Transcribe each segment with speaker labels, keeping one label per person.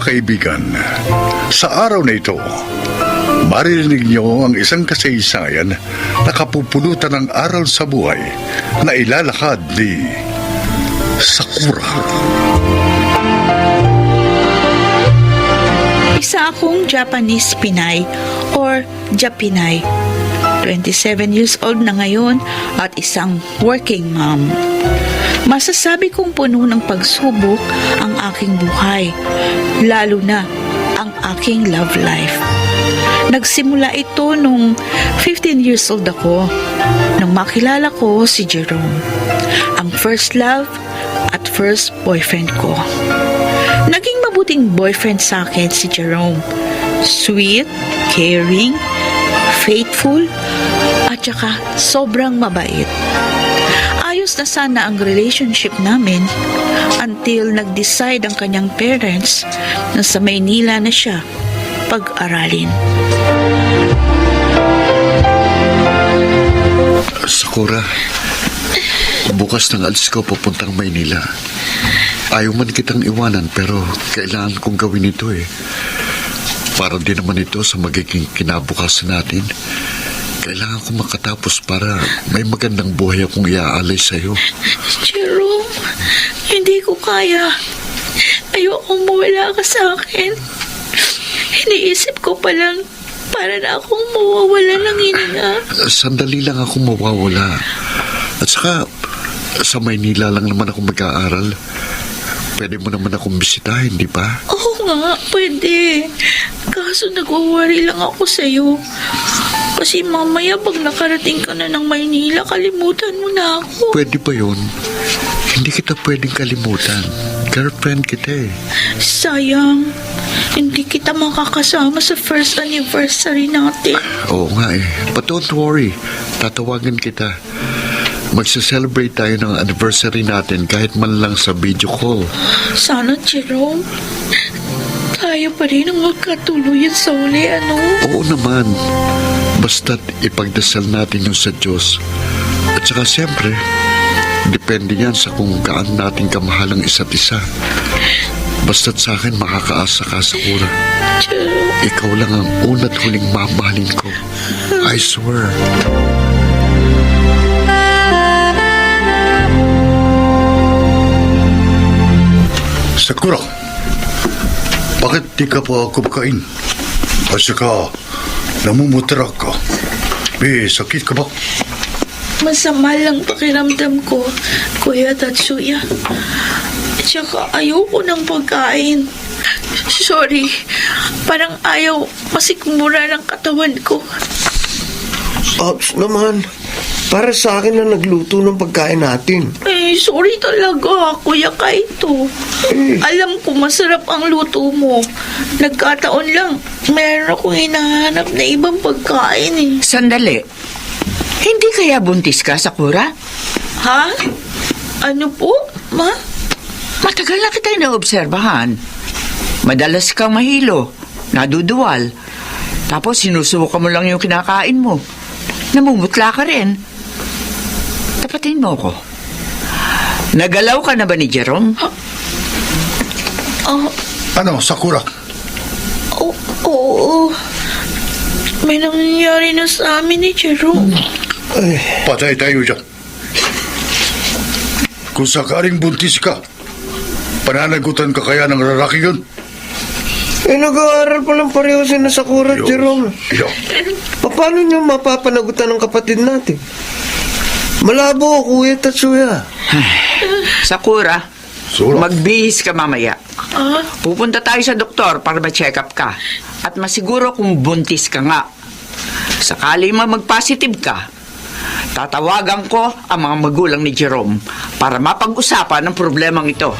Speaker 1: kaibigan, sa araw na ito, maririnig niyo ang isang kasaysayan na kapupulutan ng aral sa buhay na ilalakad ni Sakura.
Speaker 2: Isa akong Japanese Pinay or Japinay. 27 years old na ngayon at isang working mom. Masasabi kong puno ng pagsubok ang aking buhay, lalo na ang aking love life. Nagsimula ito nung 15 years old ako, nang makilala ko si Jerome, ang first love at first boyfriend ko. Naging mabuting boyfriend sa akin si Jerome. Sweet, caring, faithful, at saka sobrang mabait. Ayos na sana ang relationship namin until nag-decide ang kanyang parents na sa Maynila na siya pag-aralin.
Speaker 3: Sakura, bukas nang alis ko papuntang Maynila. Ayaw man kitang iwanan pero kailangan kong gawin ito eh. Para din naman ito sa magiging kinabukasan natin. Kailangan ko makatapos para may magandang buhay akong iaalay sa'yo.
Speaker 2: Jerome, hindi ko kaya. Ayokong mawala ka sa akin. Iniisip ko pa lang para na akong mawawala ng hininga.
Speaker 3: Sandali lang akong mawawala. At saka, sa Maynila lang naman ako mag-aaral. Pwede mo naman akong bisitahin, di ba?
Speaker 2: Oo nga, pwede. Kaso nag-worry lang ako sa'yo. Kasi mamaya pag nakarating ka na ng Maynila, kalimutan mo na ako.
Speaker 3: Pwede ba yun? Hindi kita pwedeng kalimutan. Girlfriend kita eh.
Speaker 2: Sayang, hindi kita makakasama sa first anniversary natin.
Speaker 3: Oo nga eh. But don't worry. Tatawagan kita. Magsa-celebrate tayo ng anniversary natin kahit man lang sa video call.
Speaker 2: Sana, Jerome, tayo pa rin ang magkatuluyan sa uli, ano?
Speaker 3: Oo naman. Basta't ipagdasal natin yung sa Diyos. At saka siyempre, depende yan sa kung gaano natin kamahal ang isa't isa. Basta't sa akin makakaasa ka, Sakura.
Speaker 2: Jerome.
Speaker 3: Ikaw lang ang una't huling mamahalin ko. I swear.
Speaker 1: Sakura, bakit di ka pa kumakain? At saka, namumutra ka. May sakit ka ba?
Speaker 2: Masama lang pakiramdam ko, Kuya Tatsuya. Tsaka ayoko ng pagkain. Sorry, parang ayaw masikmura ng katawan ko.
Speaker 4: Ops naman, para sa akin na nagluto ng pagkain natin.
Speaker 2: Sorry talaga, Kuya Kaito. Alam ko masarap ang luto mo. Nagkataon lang, meron akong hinahanap na ibang pagkain eh.
Speaker 5: Sandali. Hindi kaya buntis ka, Sakura?
Speaker 2: Ha? Ano po, Ma?
Speaker 5: Matagal na kita inaobserbahan. Madalas kang mahilo, naduduwal. Tapos sinusubukan mo lang yung kinakain mo. Namumutla ka rin. Tapatin mo ko. Nagalaw ka na ba ni Jerome?
Speaker 1: Ano, Sakura?
Speaker 2: Oo. May nangyayari na sa amin ni Jerome.
Speaker 1: Patay tayo dyan. Kung sakaling buntis ka, pananagutan ka kaya ng lalaki yun?
Speaker 4: Nag-aaral pa lang pareho si Sakura at Jerome.
Speaker 1: Yo.
Speaker 4: Paano niyo mapapanagutan ng kapatid natin? Malabo, Kuya Tatsuya.
Speaker 5: Sakura,
Speaker 1: Sura.
Speaker 5: magbihis ka mamaya. Pupunta tayo sa doktor para ma-check up ka. At masiguro kung buntis ka nga. Sakali mag-positive ka, tatawagan ko ang mga magulang ni Jerome para mapag-usapan ang problemang ito.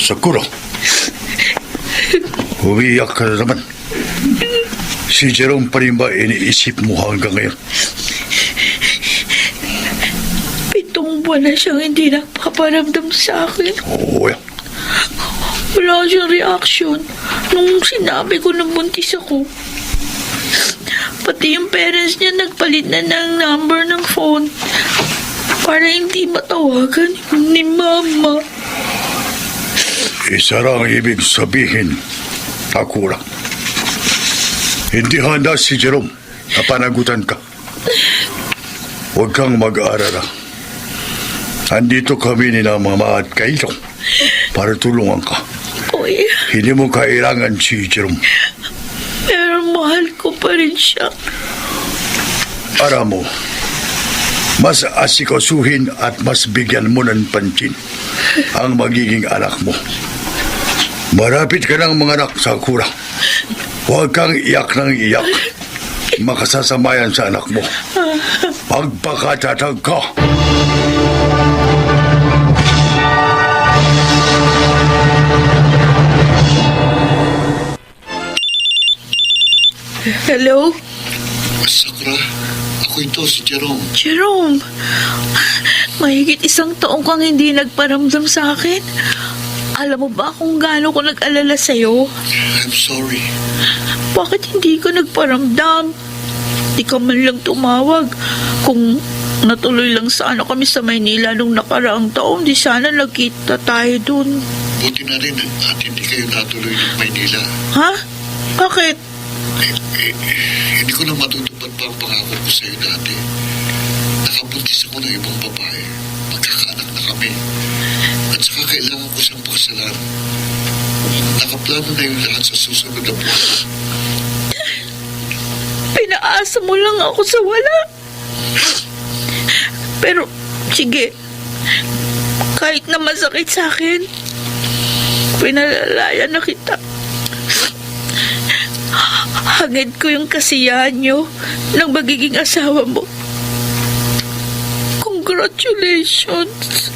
Speaker 1: Sakura, umiyak ka na naman. Si Jerome pa rin ba iniisip mo hanggang ngayon?
Speaker 2: 7 buwan na siyang hindi nagpaparamdam sa akin.
Speaker 1: Oo, yan.
Speaker 2: Wala siyang reaction nung sinabi ko na buntis ako. Pati yung parents niya nagpalit na ng number ng phone para hindi matawagan ni Mama.
Speaker 1: Isa lang ibig sabihin, Takura. Hindi handa si Jerome na panagutan ka. Huwag kang mag-aalala. Andito kami ni na Mama at Kaito para tulungan ka.
Speaker 2: Uy,
Speaker 1: Hindi mo kailangan si Jerome.
Speaker 2: pero mahal ko pa rin siya.
Speaker 1: Alam mo, mas asikasuhin at mas bigyan mo ng pansin ang magiging anak mo. Marapit ka ng mga anak, Sakura. Huwag kang iyak ng iyak. Makasasamayan sa anak mo. Magpakatatag ka.
Speaker 2: Hello?
Speaker 3: Sakura, ako ito si Jerome.
Speaker 2: Jerome, mahigit 1 taong kang hindi nagparamdam sa akin. Alam mo ba kung gaano ko nag-alala sa'yo?
Speaker 3: I'm sorry.
Speaker 2: Bakit hindi ka nagparamdam? Di ka man lang tumawag. Kung natuloy lang sana kami sa Maynila nung nakaraang taon, di sana nagkita tayo dun.
Speaker 3: Buti na rin at hindi kayo natuloy ng Maynila.
Speaker 2: Ha? Bakit?
Speaker 3: Hindi ko na matutupad pa ang pangako ko sa'yo dati. Nakabuntis ako ng ibang babae. Magkakaanak na kami. At saka kailangan ko siyang pakasalan. Nakaplano na yung lahat sa susunod na buwan.
Speaker 2: Pinaasa mo lang ako sa wala. Pero, sige. Kahit na masakit sa akin, pinalalayan na kita. Hangad ko yung kasiyahan nyo ng magiging asawa mo. Congratulations.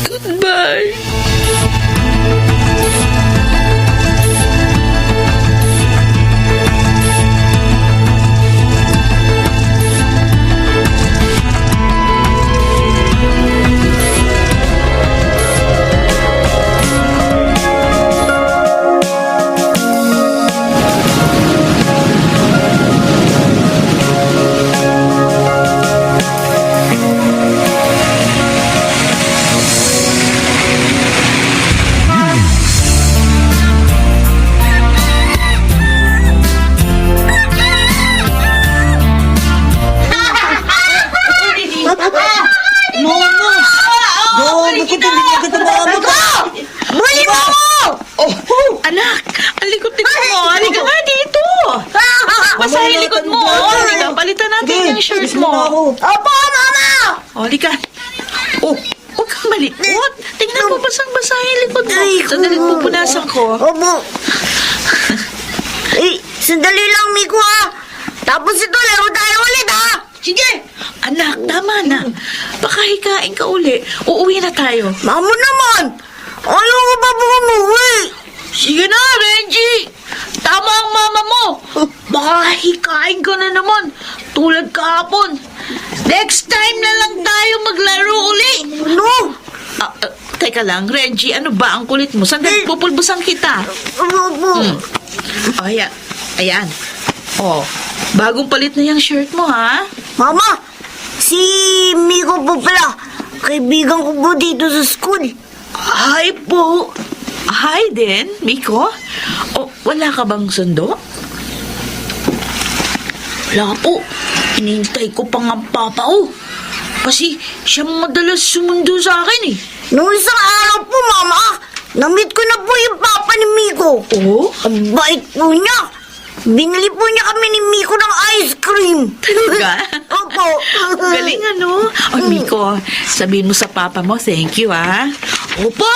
Speaker 2: Goodbye. Anak, ang likod-likod mo. Halika nga dito. Basahin likod mo. Halika, palitan natin yung shirt mo.
Speaker 6: Opo, Mama!
Speaker 2: Halika. Oh, huwag kang malikot. Tingnan mo, basang-basahin likod mo.
Speaker 6: Ay,
Speaker 2: Sandali, pupunasan ko.
Speaker 6: Opo. Sandali lang, Miko, ha? Tapos ito, laro tayo ulit, ha?
Speaker 2: Sige. Anak, tama na. Baka hikain ka uli. Uuwi na tayo.
Speaker 6: Mamo naman! Ayaw ko pa po umuwi!
Speaker 2: Sige na, Renji. Tama ang mama mo. Baka hikain ka na naman. Tulad kahapon. Next time na lang tayo maglaro uli.
Speaker 6: Ano?
Speaker 2: Teka lang, Renji, ano ba ang kulit mo? Sandali, pupulbusan kita.
Speaker 6: Opo.
Speaker 2: Oh, ayan. Ayan. Oh, bagong palit na yung shirt mo, ha?
Speaker 6: Mama, si Miko po pala. Kaibigan ko po dito sa school.
Speaker 2: Hi po. Hi din, Miko. Oh, wala ka bang sundo? Wala po. Hinintay ko pa nga papa ko. Kasi siya madalas sumundo sa akin eh.
Speaker 6: Nung isang araw po, Mama, na-meet ko na po yung papa ni Miko.
Speaker 2: Oh?
Speaker 6: Ang bait po niya. Binili po niya kami ni Miko ng ice cream.
Speaker 2: Talaga?
Speaker 6: Opo.
Speaker 2: Galing ano? Oh, Miko, sabihin mo sa papa mo, thank you, ha? Opo!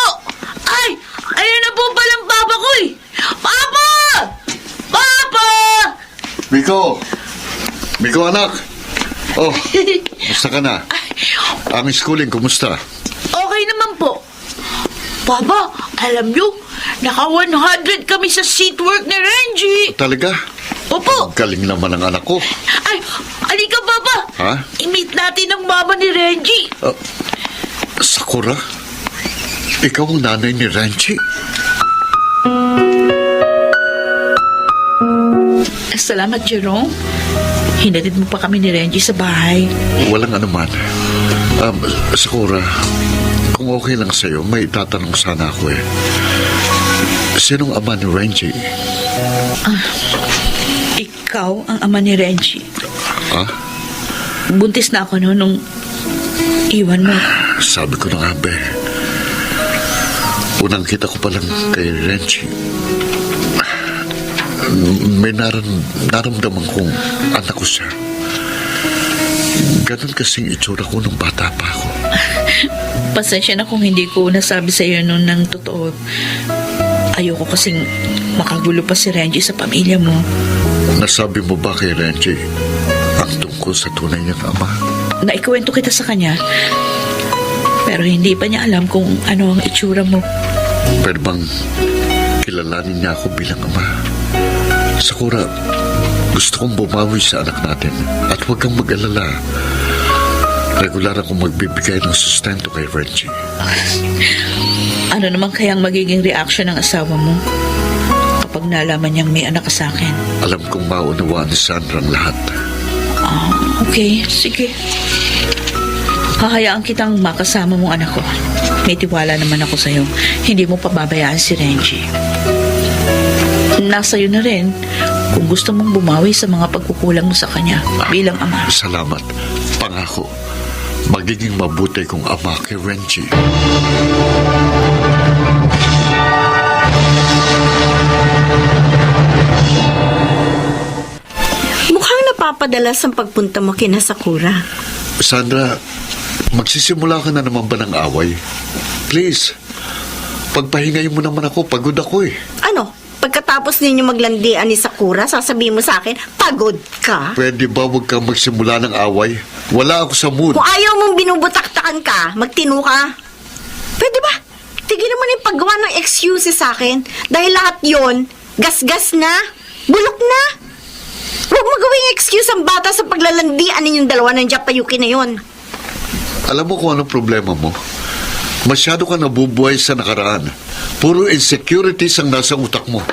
Speaker 2: Ay! Ayun na po palang papa ko eh! Papa! Papa!
Speaker 3: Miko! Miko, anak! Oh, kumusta ka na? Ang schooling, kumusta?
Speaker 2: Okay naman po. Papa, alam nyo, naka 100 kami sa seatwork ni Renji.
Speaker 3: Talaga?
Speaker 2: Opo!
Speaker 3: Galing naman ang anak ko.
Speaker 2: Ay, alika, Papa!
Speaker 3: Ha?
Speaker 2: I-meet natin ang mama ni Renji.
Speaker 3: Sakura? Ikaw ang nanay ni Renji?
Speaker 2: Salamat, Jerome. Hinatid mo pa kami ni Renji sa bahay.
Speaker 3: Walang anuman. Sakura, kung okay lang sa'yo, may tatanong sana ako eh. Sinong ama ni Renji?
Speaker 2: Ikaw ang ama ni Renji.
Speaker 3: Ha?
Speaker 2: Buntis na ako noon nung iwan mo.
Speaker 3: Sabi ko na nga, be. Unang kita ko palang kay Renji. May naramdaman kong anak ko siya. Ganon kasing itsura ko nung bata pa ako.
Speaker 2: Pasensya na kung hindi ko nasabi sa iyo noon ng totoo. Ayoko kasing makagulo pa si Renji sa pamilya mo.
Speaker 3: Nasabi mo ba kay Renji ang tungkol sa tunay niyang ama?
Speaker 2: Naikuwento kita sa kanya. Pero hindi pa niya alam kung ano ang itsura mo.
Speaker 3: Pwede bang kilalanin niya ako bilang ama? Sakura, gusto kong bumawi sa anak natin at huwag kang mag-alala. Regular akong magbibigay ng sustento kay Renji.
Speaker 2: Ano naman kayang magiging reaction ng asawa mo kapag nalaman niyang may anak ka sa akin?
Speaker 3: Alam kong maunawaan ni Sandra ang lahat.
Speaker 2: Okay, sige. Hahayaan kitang makasama mong anak ko. May tiwala naman ako sa'yo. Hindi mo pababayaan si Renji. Nasa iyo na rin kung gusto mong bumawi sa mga pagkukulang mo sa kanya bilang ama.
Speaker 3: Salamat. Pangako, magiging mabuti kong ama kay Renji.
Speaker 7: Mukhang napapadalas ang pagpunta mo kina Sakura.
Speaker 3: Sandra, magsisimula ka na naman ba ng away? Please, pagpahingayin mo naman ako. Pagod ako eh.
Speaker 7: Ano? Pagkatapos ninyo maglandian ni Sakura, sasabihin mo sa akin, pagod ka?
Speaker 3: Pwede ba huwag kang magsimula ng away? Wala ako sa mood.
Speaker 7: Kung ayaw mong binubutaktakan ka, magtino ka. Pwede ba? Tigilan mo na yung paggawa ng excuses sa akin. Dahil lahat yon, gasgas na, bulok na. Huwag mo gawing excuse ang bata sa paglalandian ninyong dalawa ng Japayuki na yon.
Speaker 3: Alam mo kung anong problema mo? Masyado ka nabubuhay sa nakaraan. Puro insecurities ang nasa utak mo.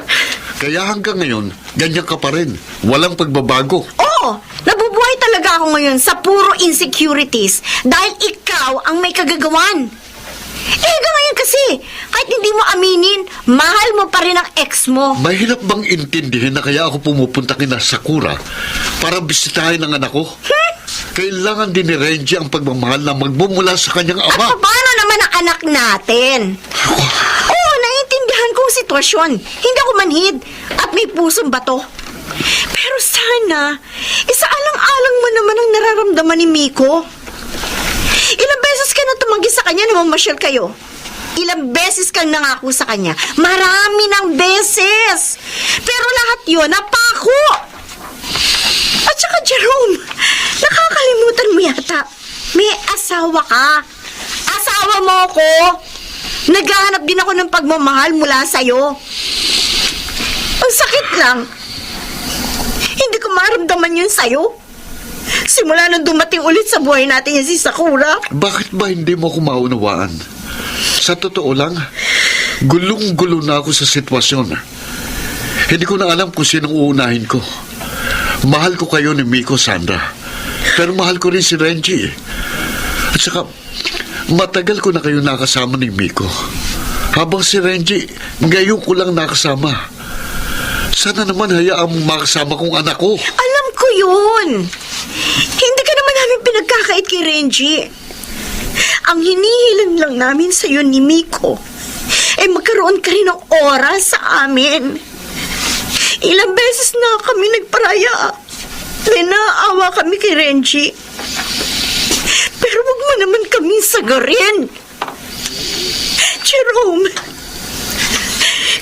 Speaker 3: Kaya hanggang ngayon, ganyan ka pa rin. Walang pagbabago.
Speaker 7: Oo, nabubuhay talaga ako ngayon sa puro insecurities dahil ikaw ang may kagagawan. Hanggang ngayon kasi, kahit hindi mo aminin, mahal mo pa rin ang ex mo.
Speaker 3: Mahirap bang intindihin na kaya ako pumupunta kina Sakura para bisitahin ang anak ko? Kailangan din ni Renji ang pagmamahal na magmumula sa kanyang
Speaker 7: At
Speaker 3: ama.
Speaker 7: paano naman ang anak natin? Oo, naiintindihan kong sitwasyon. Hindi ako manhid at may pusong bato. Pero sana, isaalang-alang mo naman ang nararamdaman ni Miko. Ilang beses ka na tumanggi sa kanya na mamasyal kayo. Ilang beses kang nangako sa kanya. Marami ng beses. Pero lahat yun, napako. At saka, Jerome, nakakalimutan mo yata. May asawa ka. Asawa mo ako. Naghahanap din ako ng pagmamahal mula sa'yo. Ang sakit lang. Hindi ko maramdaman yun sa'yo. Simula nang dumating ulit sa buhay natin yung si Sakura.
Speaker 3: Bakit ba hindi mo ko maunawaan? Sa totoo lang, gulong-gulo na ako sa sitwasyon. Hindi ko na alam kung sinong uunahin ko. Mahal ko kayo ni Miko, Sandra. Pero mahal ko rin si Renji. At saka, matagal ko na kayo nakasama ni Miko. Habang si Renji, ngayon ko lang nakasama. Sana naman hayaan mong makasama kong anak ko.
Speaker 7: Alam ko yun. Hindi ka naman namin pinagkakait kay Renji. Ang hinihiling lang namin sa'yo ni Miko ay magkaroon ka rin ng oras sa amin. Ilang beses na kami nagparaya. May naawa kami kay Renji. Pero wag mo naman kaming sagarin. Jerome,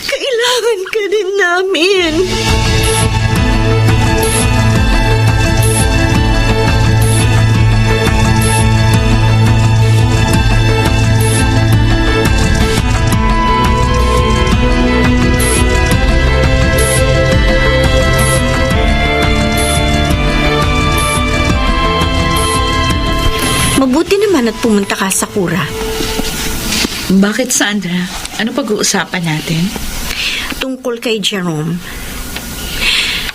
Speaker 7: kailangan ka din namin. naman at pumunta ka sa Sakura.
Speaker 2: Bakit, Sandra? Ano pag-uusapan natin?
Speaker 7: Tungkol kay Jerome.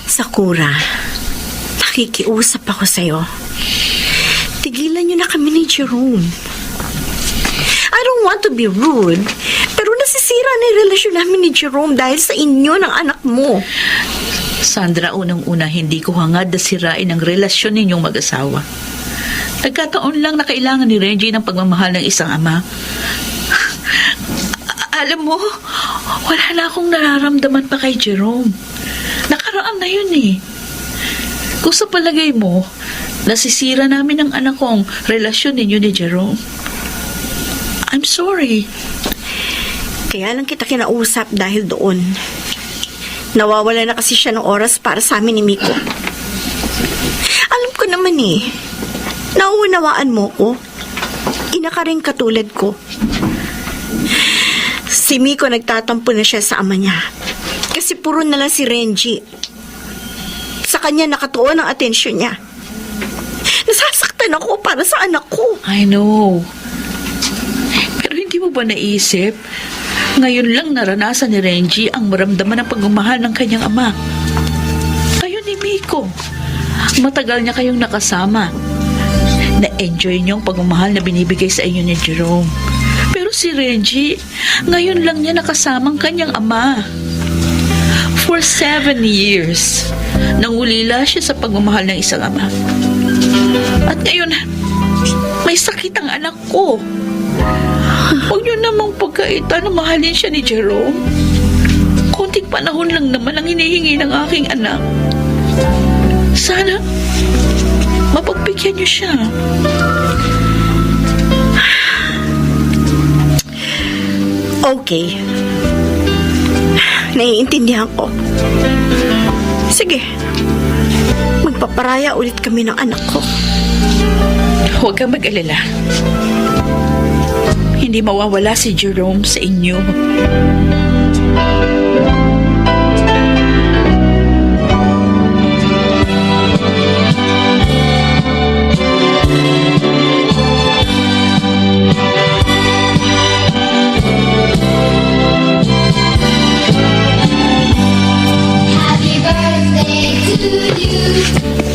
Speaker 7: Sakura, nakikiusap ako sa'yo. Tigilan niyo na kami ni Jerome. I don't want to be rude, pero nasisira na yung relasyon namin ni Jerome dahil sa inyo ng anak mo.
Speaker 2: Sandra, unang-una, hindi ko hangad na sirain ang relasyon ninyong mag-asawa. Nagkataon lang na kailangan ni Reggie ng pagmamahal ng isang ama. Alam mo, wala na akong nararamdaman pa kay Jerome. Nakaraan na yun eh. Kung sa palagay mo, nasisira namin ang anak kong relasyon ninyo ni Jerome, I'm sorry.
Speaker 7: Kaya lang kita kinausap dahil doon. Nawawala na kasi siya ng oras para sa amin ni Miko. Alam ko naman eh, nauunawaan mo ko. Ina ka rin katulad ko. Si Miko nagtatampo na siya sa ama niya. Kasi puro na lang si Renji. Sa kanya nakatuon ang atensyon niya. Nasasaktan ako para sa anak ko.
Speaker 2: I know. Pero hindi mo ba naisip, ngayon lang naranasan ni Renji ang maramdaman ng pagmamahal ng kanyang ama. Kayo ni Miko, matagal niya kayong nakasama. Na-enjoy niyo ang pagmamahal na binibigay sa inyo ni Jerome. Pero si Renji, ngayon lang niya nakasama ang kanyang ama. For 7 years, nangulila siya sa pagmamahal ng isang ama. At ngayon, may sakit ang anak ko. Huwag niyo namang pagkaita na mahalin siya ni Jerome. Konting panahon lang naman ang hinihingi ng aking anak. Sana, mapagbigyan niyo siya.
Speaker 7: Okay. Naiintindihan ko. Sige. Magpaparaya ulit kami ng anak ko.
Speaker 2: Huwag kang mag-alala. Hindi mawawala si Jerome sa inyo.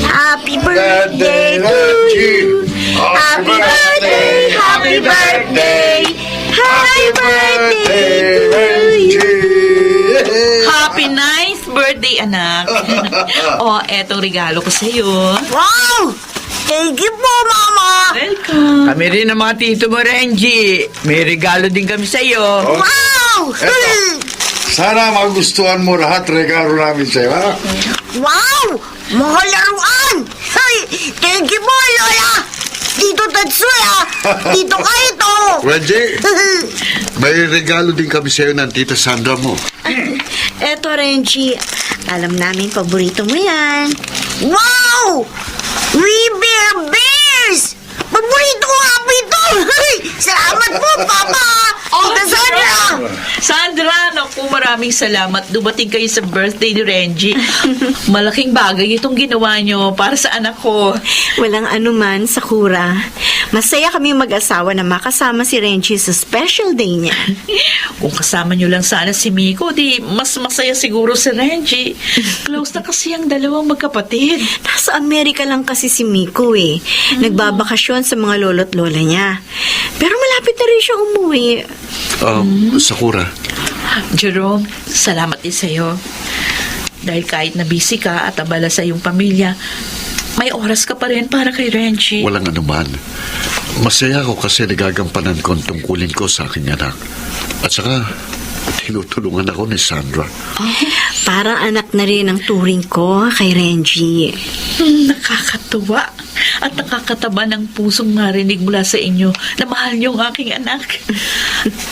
Speaker 7: Happy birthday to you. Happy birthday, happy birthday, happy birthday to you.
Speaker 2: Happy nice birthday, anak. O, etong regalo ko sa'yo.
Speaker 6: Wow! Thank you po, Mama!
Speaker 2: Welcome.
Speaker 5: Kami rin ang mga tito mo, Renji. May regalo din kami sa'yo.
Speaker 6: Wow!
Speaker 1: Eto. Sana magustuhan mo lahat regalo namin sa'yo, ha?
Speaker 6: Wow! Mga laruan! Hey, thank you po, Lola! Tito Tatsuya! Tito Kaito!
Speaker 3: Reggie, may regalo din kami sa'yo ng tita Sandra mo.
Speaker 7: Eto, Renji. Alam namin paborito mo yan.
Speaker 6: Wow! We Bear Bears! Paborito ko nga po ito! Hey, salamat po, Papa! Tita Sandra!
Speaker 2: Sandra, naku, maraming salamat. Dumating kayo sa birthday ni Renji. Malaking bagay itong ginawa nyo para sa anak ko.
Speaker 7: Walang anuman, Sakura. Masaya kami mag-asawa na makasama si Renji sa special day niya.
Speaker 2: Kung kasama nyo lang sana si Miko, di mas masaya siguro si Renji. Close na kasi ang dalawang magkapatid.
Speaker 7: Nasa Amerika lang kasi si Miko eh. Nagbabakasyon sa mga lolo't lola niya. Pero malapit na rin siya umuwi.
Speaker 3: Sakura,
Speaker 2: Jerome, salamat din sa'yo. Dahil kahit na busy ka at abala sa iyong pamilya, may oras ka pa rin para kay Renji.
Speaker 3: walang anuman. Masaya ako kasi nagagampanan ko ang tungkulin ko sa aking anak. At saka, tinutulungan ako ni Sandra.
Speaker 7: Parang anak na rin ang turing ko kay Renji.
Speaker 2: Nakakatuwa at nakakataba ng pusong marinig mula sa inyo na mahal niyo ang aking anak.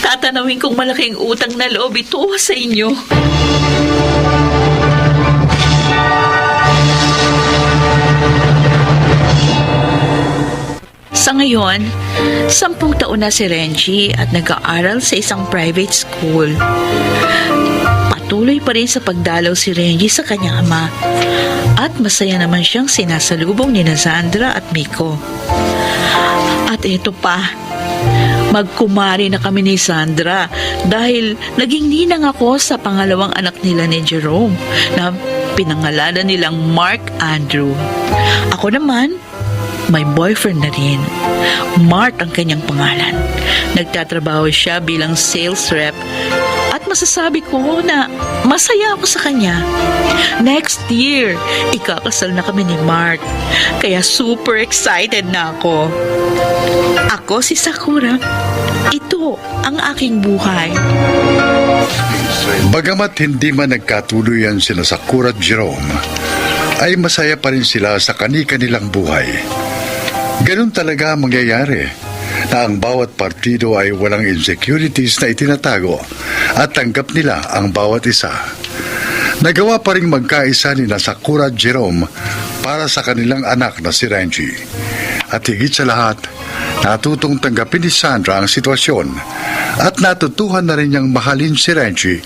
Speaker 2: Tatanawin kong malaking utang na loob ito sa inyo. Sa ngayon, 10 taon na si Renji at nag-aaral sa isang private school. Patuloy pa rin sa pagdalaw si Renji sa kanyang ama at masaya naman siyang sinasalubong ni Sandra at Miko. At At eto pa, magkumari na kami ni Sandra dahil naging ninang ako sa pangalawang anak nila ni Jerome na pinangalanan nilang Mark Andrew. Ako naman, may boyfriend na rin. Mart ang kanyang pangalan. Nagtatrabaho siya bilang sales rep at masasabi ko na masaya ako sa kanya. Next year, ikakasal na kami ni Mart. Kaya super excited na ako. Ako si Sakura. Ito ang aking buhay.
Speaker 1: Bagamat hindi man nagkatuluyan sina Sakura at Jerome, ay masaya pa rin sila sa kani-kanilang buhay. Ganun talaga ang mangyayari na ang bawat partido ay walang insecurities na itinatago at tanggap nila ang bawat isa. Nagawa pa rin magkaisa ni Sakura at Jerome para sa kanilang anak na si Renji. At higit sa lahat, natutong tanggapin ni Sandra ang sitwasyon at natutuhan na rin niyang mahalin si Renji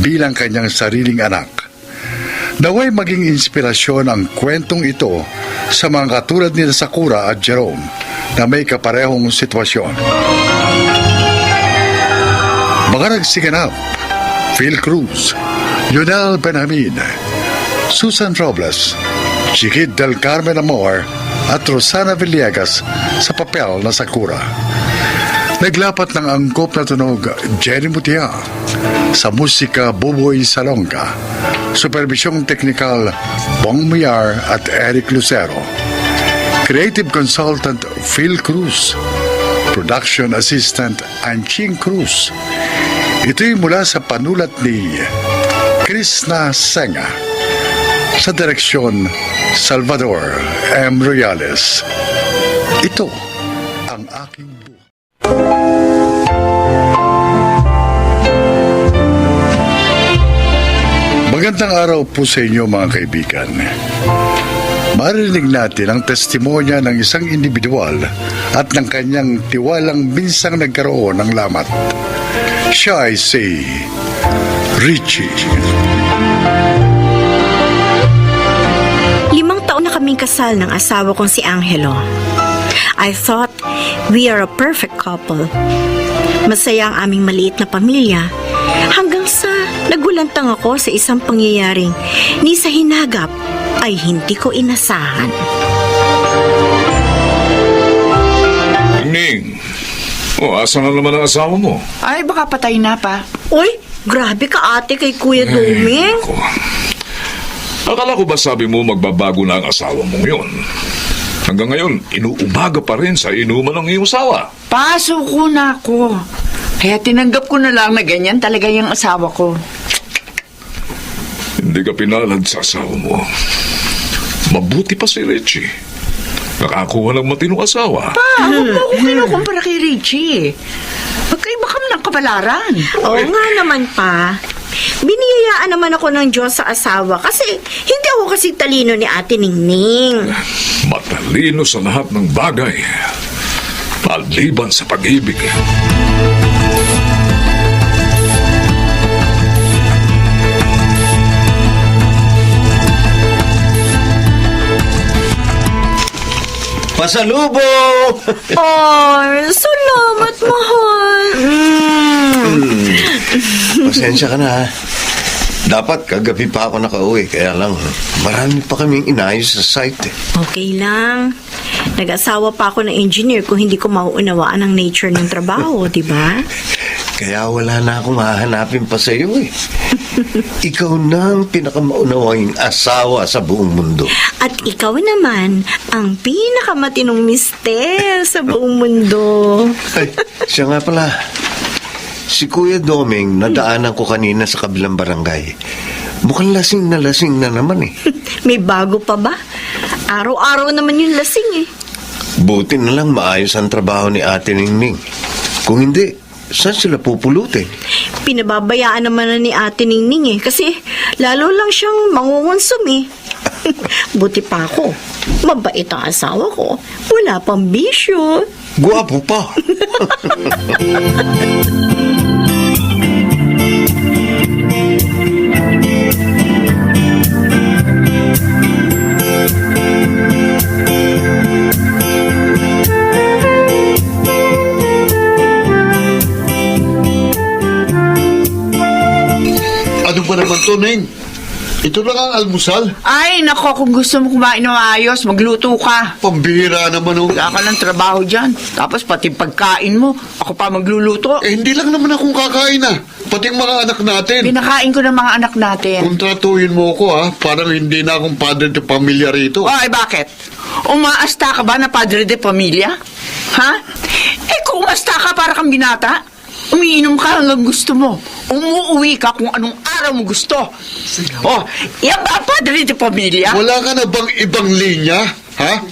Speaker 1: bilang kanyang sariling anak. Naway maging inspirasyon ang kwentong ito sa mga katulad ni Sakura at Jerome na may kaparehong sitwasyon. Mga nagsiganap, Phil Cruz, Lionel Benjamin, Susan Robles, Chiquit del Carmen Amor at Rosana Villegas sa papel na Sakura. Naglapat ng angkop na tunog Jenny Mutia, sa musika Buboy Salonga, supervisyong teknikal Bong Miyar at Eric Lucero, creative consultant Phil Cruz, production assistant Anching Cruz. Ito'y mula sa panulat ni Krishna Senga, sa direksyon Salvador M. Royales. Ito ang aking buhay. Magandang araw po sa inyo mga kaibigan. Marinig natin ang testimonya ng isang individual at ng kanyang tiwalang minsang nagkaroon ng lamat. Siya ay si Richie.
Speaker 7: 5 taon na kaming kasal ng asawa kong si Angelo. I thought we are a perfect couple. Masaya ang aming maliit na pamilya hanggang sa nagulantang ako sa isang pangyayaring ni sa hinagap ay hindi ko inasahan.
Speaker 8: Ning, asa na naman ang asawa mo?
Speaker 5: Ay, baka patay na pa.
Speaker 7: Uy, grabe ka ate kay Kuya Doming.
Speaker 8: Ako. Akala ko ba sabi mo magbabago na ang asawa mo ngayon? Hanggang ngayon, inuumaga pa rin sa inuman ng iyong asawa.
Speaker 5: Pasuko na ako. Kaya tinanggap ko na lang na ganyan talaga yung asawa ko.
Speaker 8: Hindi ka pinalad sa asawa mo. Mabuti pa si Richie. Nakakuha ng matinong asawa.
Speaker 5: Pa, huwag mo ako kinukumpara kay Richie. Magkaiba kami ng kapalaran.
Speaker 7: Oo nga naman pa. Biniyayaan naman ako ng Diyos sa asawa kasi hindi ako kasi talino ni Ate Ningning.
Speaker 8: Matalino sa lahat ng bagay. Maliban sa pag-ibig.
Speaker 4: Pasalubong!
Speaker 7: Ay, salamat, mahal.
Speaker 4: Pasensya ka na, ha? Dapat kagabi pa ako nakauwi, kaya lang marami pa kaming inayos sa site.
Speaker 7: Okay lang. Nag-asawa pa ako ng engineer kung hindi ko mauunawaan ang nature ng trabaho, di ba?
Speaker 4: Kaya wala na akong hahanapin pa sa iyo eh. Ikaw na ang pinakamaunawang asawa sa buong mundo.
Speaker 7: At ikaw naman ang pinakamatinong mister sa buong mundo.
Speaker 4: Ay, siya nga pala. Si Kuya Doming, nadaanan ko kanina sa kabilang barangay. Mukhang lasing na naman eh.
Speaker 7: May bago pa ba? Araw-araw naman yung lasing eh.
Speaker 4: Buti na lang maayos ang trabaho ni Ate Ningning. Kung hindi, saan sila pupulutin?
Speaker 7: Pinababayaan naman na ni Ate Ningning eh. Kasi lalo lang siyang mangungonsum eh. Buti pa ako. Mabait ang asawa ko. Wala pang bisyo.
Speaker 4: Guwapo pa.
Speaker 3: ba naman to, Neng? Ito lang ang almusal.
Speaker 5: Ay, nako, kung gusto mo kumain ng ayos, magluto ka.
Speaker 3: Pambihira naman, oh.
Speaker 5: Wala ka ng trabaho dyan. Tapos pati pagkain mo, ako pa magluluto.
Speaker 3: Eh, hindi lang naman akong kakain, ah. Pati ang mga anak natin.
Speaker 5: Pinakain ko ng mga anak natin.
Speaker 3: Kontratuhin mo ako, ha? Parang hindi na akong padre de pamilya rito.
Speaker 5: Ay, bakit? Umaasta ka ba na padre de pamilya? Ha? Eh, kung umasta ka para kang binata, umiinom ka hanggang gusto mo. Umuuwi ka kung anong araw mo gusto. Oh, yan ba padre de pamilya?
Speaker 3: Wala ka na bang ibang linya, ha?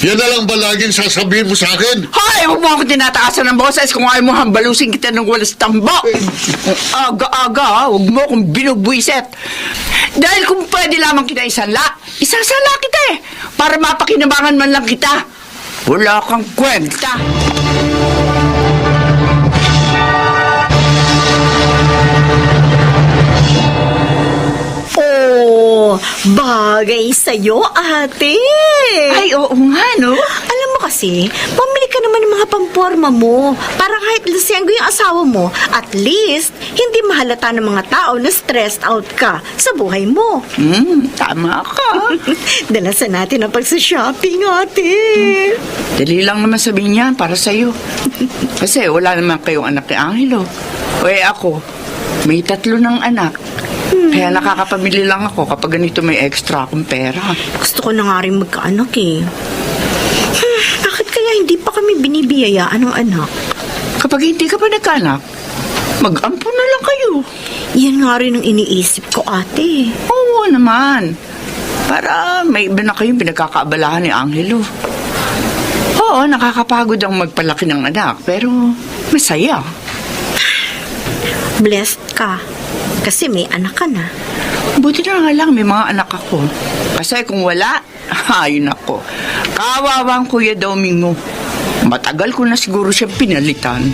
Speaker 3: Yan na lang ba laging sasabihin mo sa akin?
Speaker 5: Hoy, huwag mo ako tinataasan ng boses kung ayaw mo hambalusin kita ng walas tambo. Aga-aga, ha? Huwag mo akong binubwiset. Dahil kung pwede lamang kita isala kita eh. Para mapakinabangan man lang kita. Wala kang kwenta.
Speaker 7: Oh, bagay sa'yo, ate.
Speaker 5: Ay, oo nga, no?
Speaker 7: Alam mo kasi, pamili ka naman ng mga pamporma mo para kahit lasenggo yung asawa mo, at least, hindi mahalata ng mga tao na stressed out ka sa buhay mo.
Speaker 5: Tama ka.
Speaker 7: Dalasan natin ang pagsa-shopping, ate.
Speaker 5: Dali lang naman sabihin yan para sa'yo. Kasi wala naman kayong anak ni Angelo. O ako, may 3 ng anak. Kaya nakakapamili lang ako kapag ganito may extra akong pera.
Speaker 7: Gusto ko na nga rin magkaanak eh. Bakit kaya hindi pa kami binibiyayaan ng anak?
Speaker 5: Kapag hindi ka pa nagkaanak, mag-ampun na lang kayo.
Speaker 7: Yan nga rin ang iniisip ko, ate.
Speaker 5: Oo naman. Para may iba na kayong pinagkakaabalahan ni Angelo. Oo, nakakapagod ang magpalaki ng anak, pero masaya.
Speaker 7: Blessed ka. Kasi may anak ka na.
Speaker 5: Buti na nga lang may mga anak ako. Kasi kung wala, ayun ako. Kawawa ang Kuya Doming mo. Matagal ko na siguro siya pinalitan.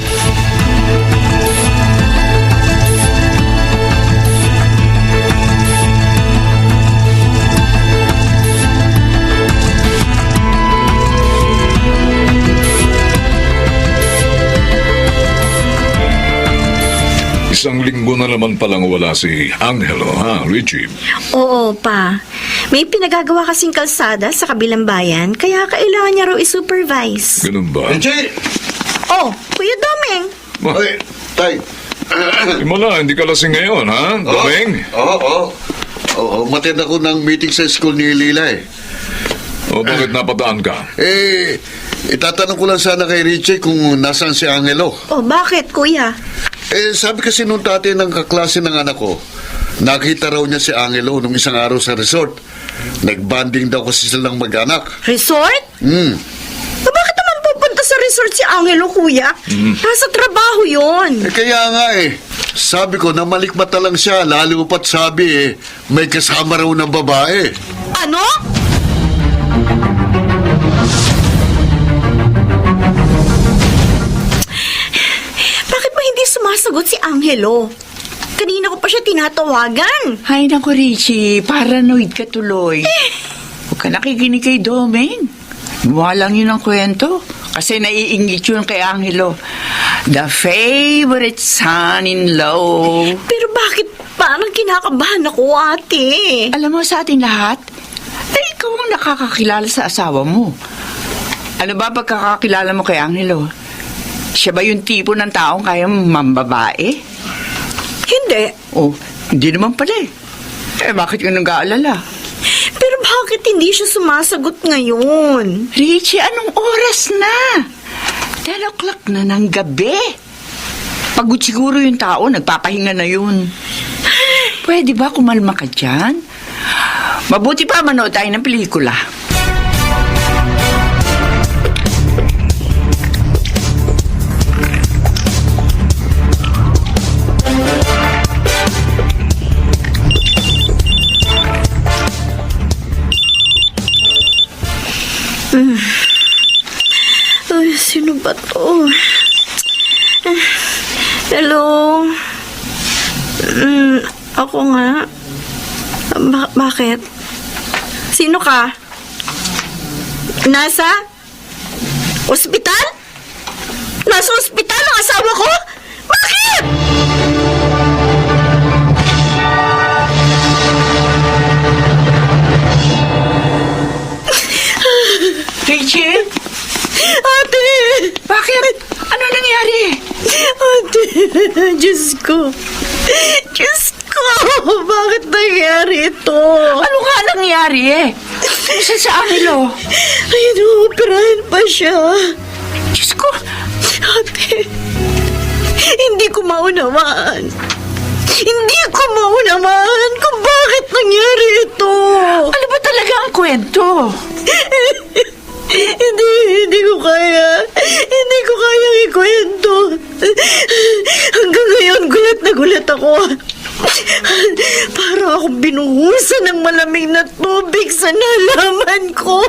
Speaker 8: Isang linggo na naman palang wala si Angelo, ha, Richie?
Speaker 7: Oo, pa. May pinagagawa kasing kalsada sa kabilang bayan, kaya kailangan niya raw i-supervise.
Speaker 8: Ganun ba?
Speaker 3: Enche!
Speaker 7: Oh, Kuya Domeng!
Speaker 3: Ay, tay.
Speaker 8: Himala, hindi ka lasing ngayon, ha? Domeng?
Speaker 3: Oo, matend ako ng meeting sa school ni Lila eh.
Speaker 8: O bakit napadaan ka?
Speaker 3: Itatanong ko lang sana kay Richie kung nasaan si Angelo.
Speaker 7: Oh, bakit, Kuya?
Speaker 3: Sabi kasi nung dati ng kaklase ng anak ko, nakita raw niya si Angelo nung isang araw sa resort. Nagbanding daw kasi silang mag-anak.
Speaker 7: Resort? Bakit naman pupunta sa resort si Angelo, Kuya? Nasa trabaho yon.
Speaker 3: Kaya nga sabi ko na malikmata lang siya, lalo pat sabi may kasama raw ng babae.
Speaker 7: Ano? Bakit ba hindi sumasagot si Angelo? Kanina ko pa siya tinatawagan.
Speaker 5: Ay, naku, Richie. Paranoid ka tuloy. Huwag ka nakikinig kay Domeng. Gumawa lang yun ang kwento. Kasi naiingit yun kay Angelo. The favorite son-in-law.
Speaker 7: Pero bakit parang kinakabahan ako, ate?
Speaker 5: Alam mo sa atin lahat, ikaw ang nakakakilala sa asawa mo. Ano ba pagkakakilala mo kay Angelo? Siya ba yung tipo ng taong kaya mambabae?
Speaker 7: Hindi.
Speaker 5: Oh, hindi naman pala eh. Bakit ka nag-aalala?
Speaker 7: Pero bakit hindi siya sumasagot ngayon?
Speaker 5: Richie, anong oras na? 10 o'clock na ng gabi. Pagod siguro yung tao, nagpapahinga na yun. Pwede ba kumalma ka dyan? Mabuti pa manood tayo ng pelikula.
Speaker 7: Ay, sino ba to? Hello? Ako nga. Bakit? Sino ka? Nasa? Ospital? Nasa ospital ang asawa ko? Bakit? Diyos ko. Diyos ko, bakit nangyari ito?
Speaker 5: Ano nga nangyari eh? Isa sa Angelo.
Speaker 7: Ay, inuoperahan pa siya.
Speaker 5: Diyos ko.
Speaker 7: Ate, hindi ko maunawaan. Hindi ko maunawaan kung bakit nangyari ito.
Speaker 5: Ano ba talaga ang kwento?
Speaker 7: Hindi ko kaya. Hindi ko kayang ikwento. Hanggang ngayon, gulat na gulat ako. Para akong binuhusan ng malamig na tubig sa nalaman ko.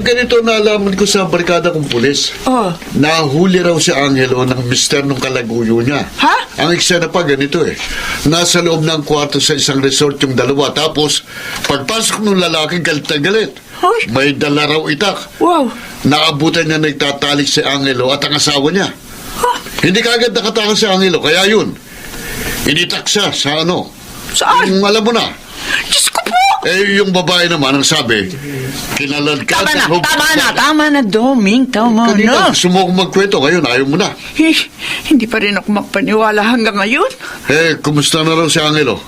Speaker 3: Ganito nalaman ko sa barkada kong pulis.
Speaker 5: Oh.
Speaker 3: Nahuli raw si Angelo ng mister nung kalaguyo niya.
Speaker 5: Ha?
Speaker 3: Ang eksena pa ganito eh. Nasa loob ng kwarto sa isang resort yung dalawa. Tapos, pagpasok ng lalaki, galit na galit.
Speaker 5: Hoy.
Speaker 3: May dala raw itak.
Speaker 5: Wow.
Speaker 3: Naabutan niya nagtatalik si Angelo at ang asawa niya. Hindi kaagad nakatakas si Angelo, kaya yun. Initak siya sa ano.
Speaker 5: Saan?
Speaker 3: Yung alam mo na.
Speaker 5: Diyos ko po.
Speaker 3: Yung babae naman ang sabi, kinaladkad
Speaker 5: Tama na, Doming. Tama
Speaker 3: Kanina,
Speaker 5: na.
Speaker 3: gusto mo akong magkwento, ngayon ayaw mo na.
Speaker 5: Hindi pa rin ako magpaniwala hanggang ngayon.
Speaker 3: Kumusta na raw si Angelo?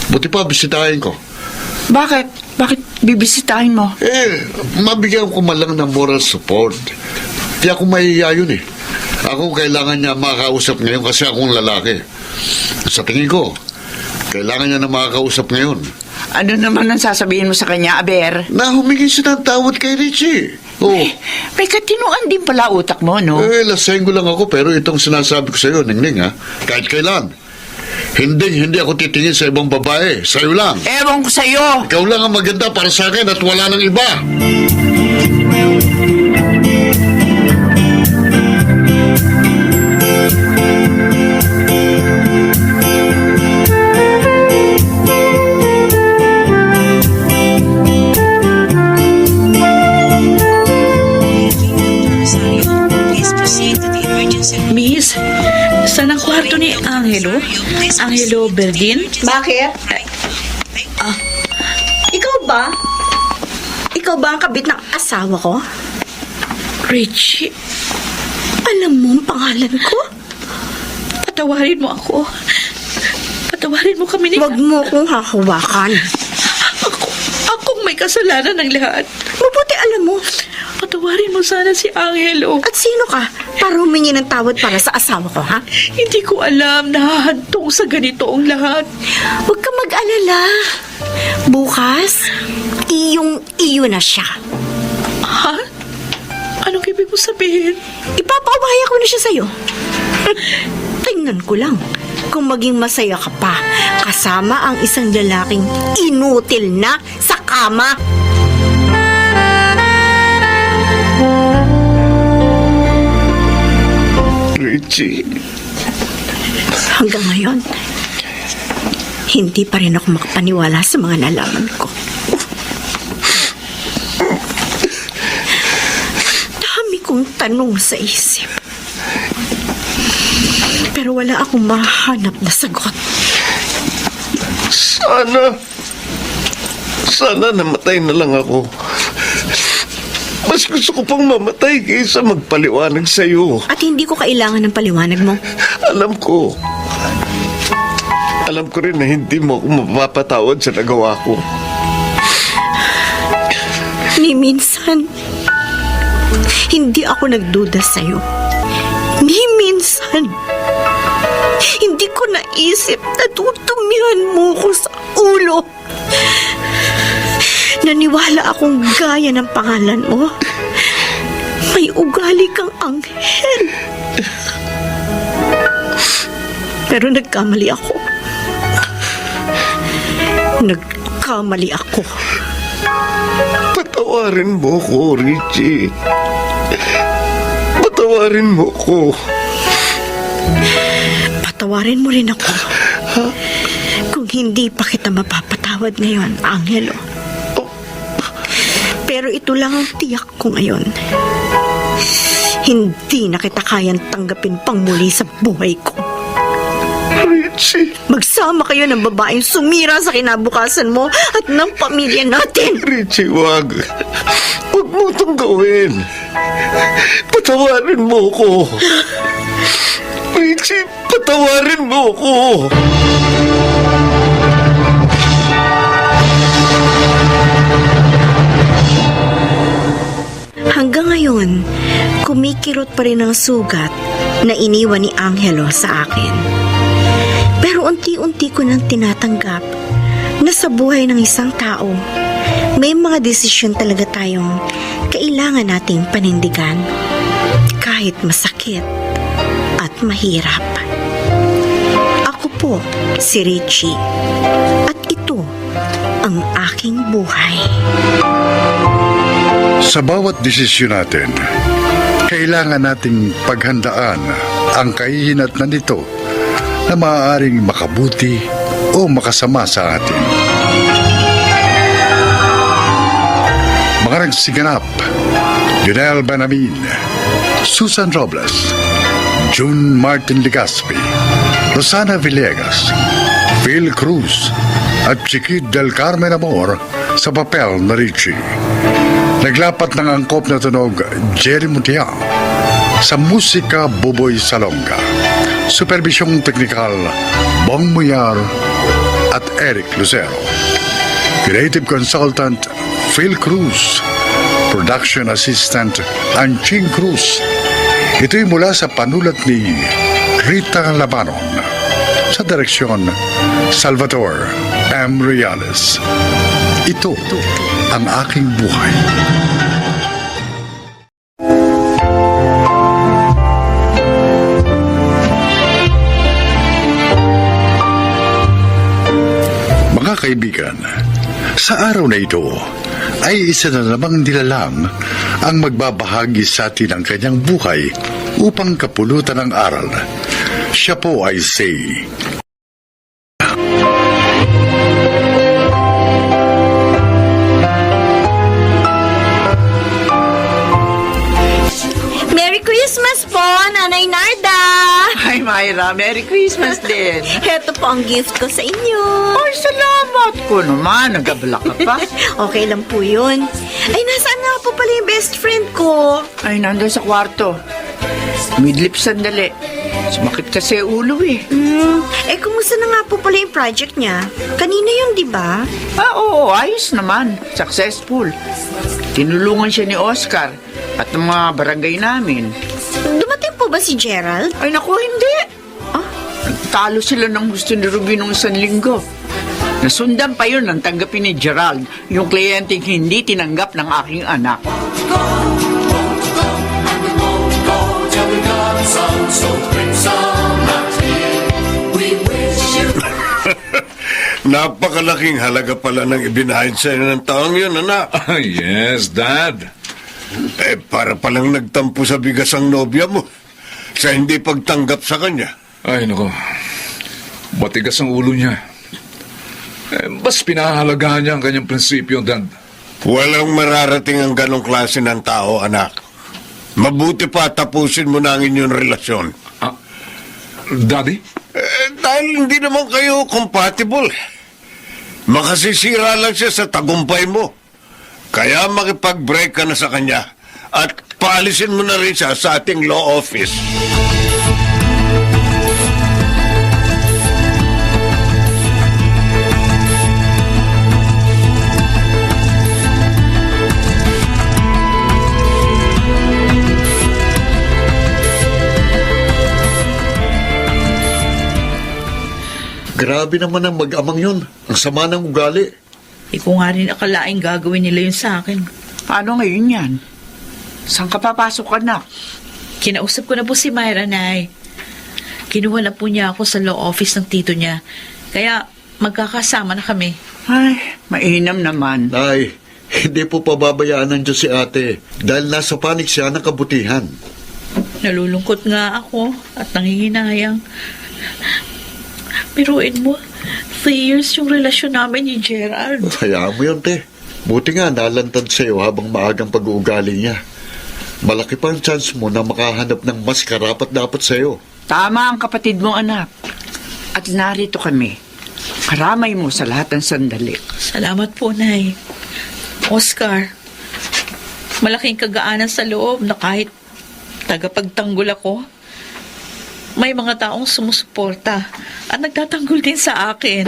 Speaker 3: Buti pa, bisitahin ko.
Speaker 5: Bakit? Bakit bibisitahin mo?
Speaker 3: Mabigyan ko man lang ng moral support. Di ako mahihiya yun eh. Ako kailangan niya makakausap ngayon kasi akong lalaki. Sa tingin ko, kailangan niya na makakausap ngayon.
Speaker 5: Ano naman ang sasabihin mo sa kanya, Aber?
Speaker 3: Na humingi siya ng tawad kay Richie.
Speaker 5: May katinuan din pala utak mo, no?
Speaker 3: Lasenggo lang ako pero itong sinasabi ko sa iyo, Ningning ha, kahit kailan. Hindi ako titingin sa ibang babae. Sa'yo lang.
Speaker 5: Ewan ko sa'yo.
Speaker 3: Ikaw lang ang maganda para sa akin at wala nang iba.
Speaker 2: Miss, saan ang kwarto ni Angelo? Angelo Berdin?
Speaker 7: Bakit? Ikaw ba? Ikaw ba ang kabit ng asawa ko?
Speaker 2: Richie,
Speaker 7: Alam mo ang pangalan ko?
Speaker 2: patawarin mo ako. Patawarin mo kami ni...
Speaker 7: Huwag mo kong hahawakan.
Speaker 2: Akong may kasalanan ng lahat.
Speaker 7: Mabuti alam mo.
Speaker 2: Patawarin mo sana si Angelo.
Speaker 7: At sino ka para humingi ng tawad para sa asawa ko, ha?
Speaker 2: Hindi ko alam na hahantong sa ganito ang lahat.
Speaker 7: Huwag ka mag-alala. Bukas, iyo na siya.
Speaker 2: Ha? Anong ibig mo sabihin?
Speaker 7: Ipapawaya ko na siya sa'yo. Tingnan ko lang kung maging masaya ka pa kasama ang isang lalaking inutil na sa kama.
Speaker 4: Richie.
Speaker 7: Hanggang ngayon, hindi pa rin ako makapaniwala sa mga nalaman ko. Dami kong tanong sa isip. Pero wala akong mahanap na sagot.
Speaker 4: Sana namatay na lang ako. Mas gusto ko pang mamatay kaysa magpaliwanag sa'yo.
Speaker 7: At hindi ko kailangan ng paliwanag mo.
Speaker 4: Alam ko. Alam ko rin na hindi mo ako mapapatawad sa nagawa ko.
Speaker 7: Ni minsan, hindi ako nagduda sa'yo. Ni minsan, hindi ko naisip na tutumihan mo ko sa ulo. Naniwala akong gaya ng pangalan mo. May ugali kang anghel. Pero nagkamali ako. Nagkamali ako.
Speaker 4: Patawarin mo ko, Richie. Patawarin mo ko.
Speaker 7: Patawarin mo rin ako. Kung hindi pa kita mapapatawad ngayon, Angelo. Pero ito lang ang tiyak ko ngayon. Hindi na kita kayang tanggapin pang muli sa buhay ko.
Speaker 4: Richie.
Speaker 7: Magsama kayo ng babaeng sumira sa kinabukasan mo at ng pamilya natin.
Speaker 4: Richie, wag. Huwag mo itong gawin. Patawarin mo ko. Richie, patawarin mo ko.
Speaker 7: Hanggang ngayon, kumikirot pa rin ang sugat na iniwan ni Angelo sa akin. Pero unti-unti ko nang tinatanggap na sa buhay ng isang tao, may mga desisyon talaga tayong kailangan nating panindigan. Kahit masakit at mahirap. Ako po si Richie at ito ang aking buhay.
Speaker 1: Sa bawat desisyon natin, kailangan nating paghandaan ang kahihinatnan nito na maaaring makabuti o makasama sa atin. Mga nagsiganap, Junel Banamin, Susan Robles, June Martin Legaspi, Rosana Villegas, Phil Cruz, at Chiquit del Carmen Amor sa papel na Richie. Naglapat ng angkop na tunog Jerry Muntiang, sa musika Buboy Salonga, supervisyong teknikal Bong Muyar at Eric Lucero, creative consultant Phil Cruz, production assistant Anching Cruz. Ito'y mula sa panulat ni Rita Labanon, sa direksyon Salvador M. Reales. Ito ang aking buhay. Mga kaibigan, sa araw na ito ay isa na namang nilalang ang magbabahagi sa atin ng kanyang buhay upang kapulutan ng aral. Siya po ay si
Speaker 7: Merry Christmas po, Nanay Narda!
Speaker 5: Hi, Myra. Merry Christmas din.
Speaker 7: Heto po ang gift ko sa inyo.
Speaker 5: Ay, salamat ko naman. Nagabala ka pa.
Speaker 7: Okay lang po yun. Ay, nasaan nga po pala yung best friend ko?
Speaker 5: Ay, nandun sa kwarto. Midlip sandali. Sumakit kasi ulo eh.
Speaker 7: Kumusta na nga po pala yung project niya? Kanina yun, di ba?
Speaker 5: Oo, ayos naman. Successful. Tinulungan siya ni Oscar at ng mga barangay namin.
Speaker 7: Dumating po ba si Gerald?
Speaker 5: Ay, naku, hindi. Nagtalo sila ng gusto ni Ruby nung isang linggo. Nasundan pa yun ng tanggapin ni Gerald, yung kliyenteng hindi tinanggap ng aking anak.
Speaker 4: Napakalaking halaga pala ng ibinahid sa'yo ng taong yun, anak.
Speaker 8: Yes, Dad.
Speaker 4: Para palang nagtampo sa bigas ang nobya mo sa hindi pagtanggap sa kanya.
Speaker 8: Ay, nako. Matigas ang ulo niya. Bas pinahahalagahan niya ang kanyang prinsipyo, Dad.
Speaker 4: Walang mararating ang ganong klase ng tao, anak. Mabuti pa tapusin mo na ang inyong relasyon.
Speaker 8: Daddy?
Speaker 4: Dahil hindi naman kayo compatible. Makasisira lang siya sa tagumpay mo. Kaya makipag-break ka na sa kanya at paalisin mo na rin siya sa ating law office.
Speaker 3: Grabe naman ang mag-amang yun. Ang sama ng ugali.
Speaker 2: Kung nga rin akalaing gagawin nila yun sa akin.
Speaker 5: Paano ngayon yan? Saan ka papasok, anak?
Speaker 2: Kinausap ko na po si Myra, Nay. Kinuha na po niya ako sa law office ng tito niya. Kaya magkakasama na kami.
Speaker 5: Ay, mainam naman.
Speaker 3: Nay, hindi po pababayaan ng Diyos si ate dahil nasa panig siya ng kabutihan.
Speaker 2: Nalulungkot nga ako at nangihinayang. Biruin mo, 3 years yung relasyon namin ni Gerald.
Speaker 3: Hayaan mo yun, te. Buti nga nalantad sa'yo habang maagang pag-uugali niya. Malaki pa ang chance mo na makahanap ng mas karapat-dapat sa'yo.
Speaker 5: Tama ang kapatid mong anak. At narito kami. Karamay mo sa lahat ng sandali.
Speaker 2: Salamat po, Nay. Oscar, malaking kagaanan sa loob na kahit tagapagtanggol ako, may mga taong sumusuporta at nagtatanggol din sa akin.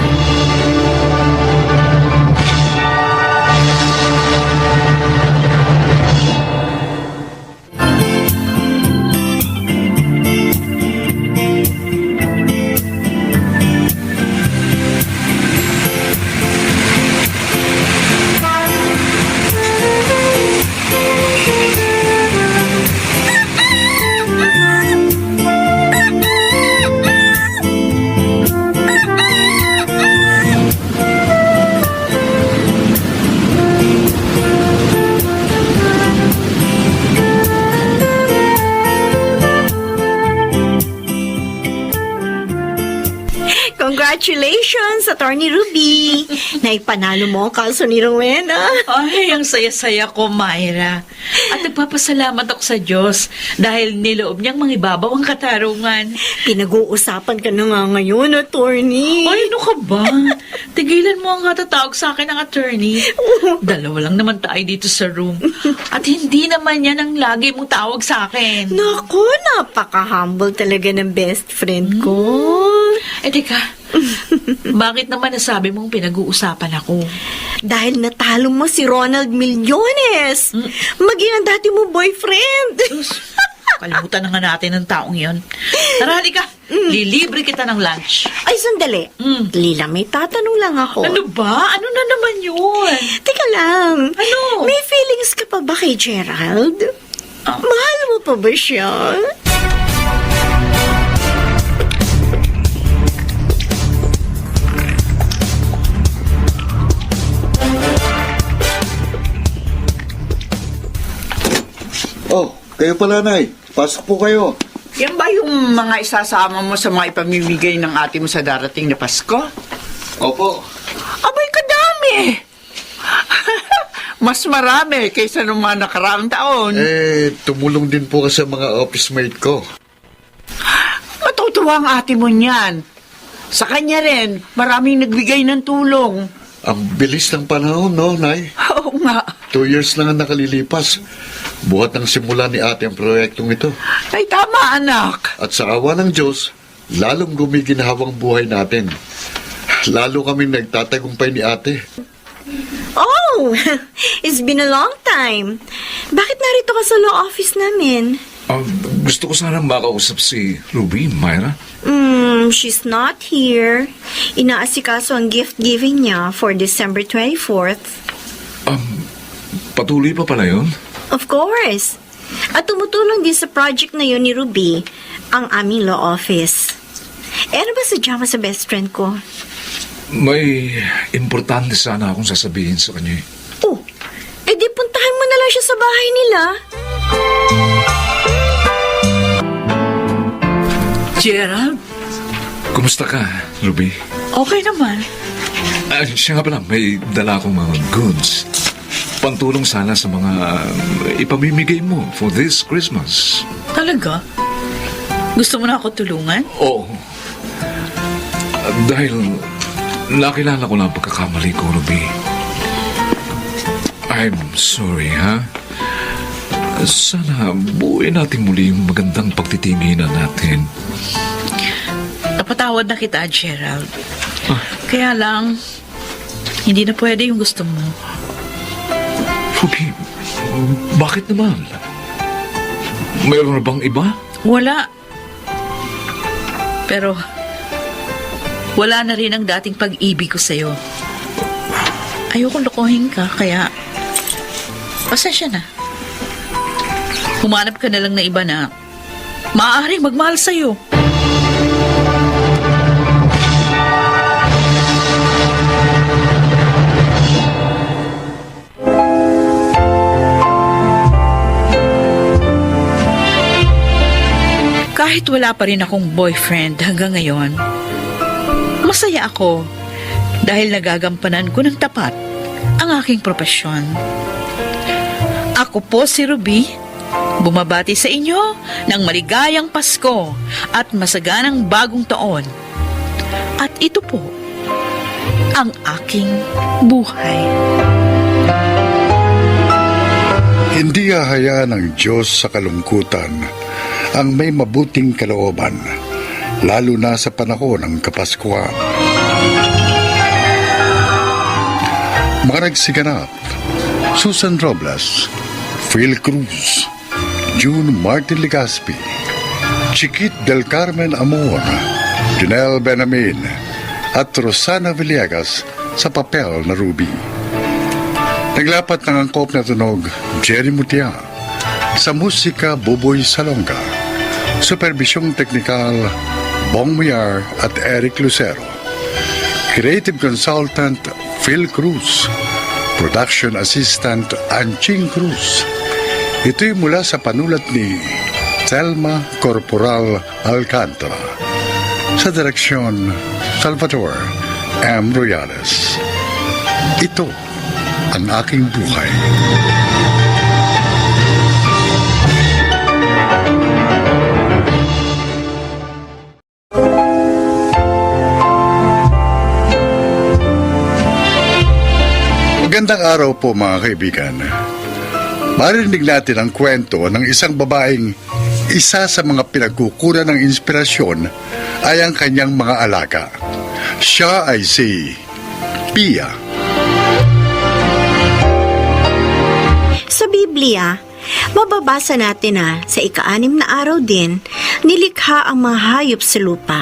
Speaker 7: Congratulations, Attorney Ruby! Naipanalo mo ang kaso ni Rowena.
Speaker 2: Ay, ang saya-saya ko, Myra. At nagpapasalamat ako sa Diyos dahil niloob niyang mangibabaw ang katarungan.
Speaker 7: Pinag-uusapan ka na nga ngayon, Attorney.
Speaker 2: Ay, ano ka ba? Tigilan mo ang katatawag sa akin ng attorney. Dalawa lang naman tayo dito sa room. At hindi naman yan ang lagi mong tawag sa akin.
Speaker 7: Naku, napaka-humble talaga ng best friend ko.
Speaker 2: Eh, teka. Bakit naman nasabi mong pinag-uusapan ako?
Speaker 7: Dahil natalo mo si Ronald Millones. Maging ang dati mo boyfriend.
Speaker 2: Kalimutan na nga natin ang taong yon. Tara, halika. Lilibre kita ng lunch.
Speaker 7: Ay, sandali. Lila, may tatanong lang ako.
Speaker 2: Ano ba? Ano na naman yun?
Speaker 7: Teka lang.
Speaker 2: Ano?
Speaker 7: May feelings ka pa ba kay Gerald? Mahal mo pa ba siya?
Speaker 3: Oh, kayo pala, Nay. Pasok po kayo.
Speaker 5: Yan ba yung mga isasama mo sa mga ipamimigay ng ate mo sa darating na Pasko?
Speaker 3: Opo.
Speaker 5: Abay, kadami! Mas marami kaysa nung mga nakaraang taon.
Speaker 3: Tumulong din po kasi mga office mate ko.
Speaker 5: Matutuwa ang ate mo niyan. Sa kanya rin, maraming nagbigay ng tulong.
Speaker 3: Ang bilis ng panahon, no, Nay?
Speaker 5: Oo nga.
Speaker 3: 2 years lang ang nakalilipas. Buhat ng simula ni ate ang proyektong ito.
Speaker 5: Ay, tama, anak.
Speaker 3: At sa awa ng Diyos, lalong gumiginhawang buhay natin. Lalo kaming nagtatagumpay ni ate.
Speaker 7: Oh, it's been a long time. Bakit narito ka sa law office namin?
Speaker 8: Gusto ko sana makausap si Ruby, Myra.
Speaker 7: She's not here. Inaasikaso ang gift giving niya for December 24th.
Speaker 8: Patuloy pa pala yun?
Speaker 7: Of course. At tumutulong din sa project na yun ni Ruby, ang aming law office. Ano ba sadya mo sa best friend ko?
Speaker 8: May importante sana akong sasabihin sa kanya.
Speaker 7: Oh, edi puntahan mo na lang siya sa bahay nila.
Speaker 2: Gerald,
Speaker 8: Kumusta ka, Ruby?
Speaker 2: okay naman.
Speaker 8: Siya nga pala, may dala akong mga goods. Pantulong sana sa mga ipamimigay mo for this Christmas.
Speaker 2: Talaga? Gusto mo na ako tulungan?
Speaker 8: Oo. Dahil nakilala ko lang ang pagkakamali ko, Ruby. I'm sorry, ha? Sana buuin natin muli yung magandang pagtitinginan natin.
Speaker 2: Napatawad na kita, Gerald. Kaya lang, hindi na pwede yung gusto mo.
Speaker 8: Ruby, bakit naman? Mayroon na bang iba?
Speaker 2: Wala. Pero, wala na rin ang dating pag-ibig ko sa'yo. Ayokong lokohin ka, kaya pasensya na. Humanap ka na lang na iba na maaaring magmahal sa'yo. Kahit wala pa rin akong boyfriend hanggang ngayon, masaya ako dahil nagagampanan ko ng tapat ang aking propesyon. Ako po si Ruby, bumabati sa inyo ng maligayang Pasko at masaganang bagong taon. At ito po, ang aking buhay.
Speaker 1: Hindi hahayaan ng Diyos sa kalungkutan ang may mabuting kalooban, lalo na sa panahon ng Kapaskuhan. Mga nagsiganap: Susan Robles, Phil Cruz, June Martin Legaspi, Chiquit del Carmen Amor, Junel Benamin, at Rosana Villegas sa papel na Ruby. Naglapat ng angkop na tunog Jerry Mutia, sa musika Buboy Salonga, superbisyong teknikal Bong Muyar at Eric Lucero, creative consultant Phil Cruz, production assistant Anching Cruz. Ito'y mula sa panulat ni Thelma Corporal Alcantara, sa direksyon Salvador M. Royales. Ito ang aking buhay. Magandang araw po mga kaibigan. Marinig natin ang kwento ng isang babaeng isa sa mga pinagkukunan ng inspirasyon ay ang kanyang mga alaga. Siya ay si Pia.
Speaker 7: Sa Biblia, mababasa natin na sa ika-6 na araw din, nilikha ang mga hayop sa lupa.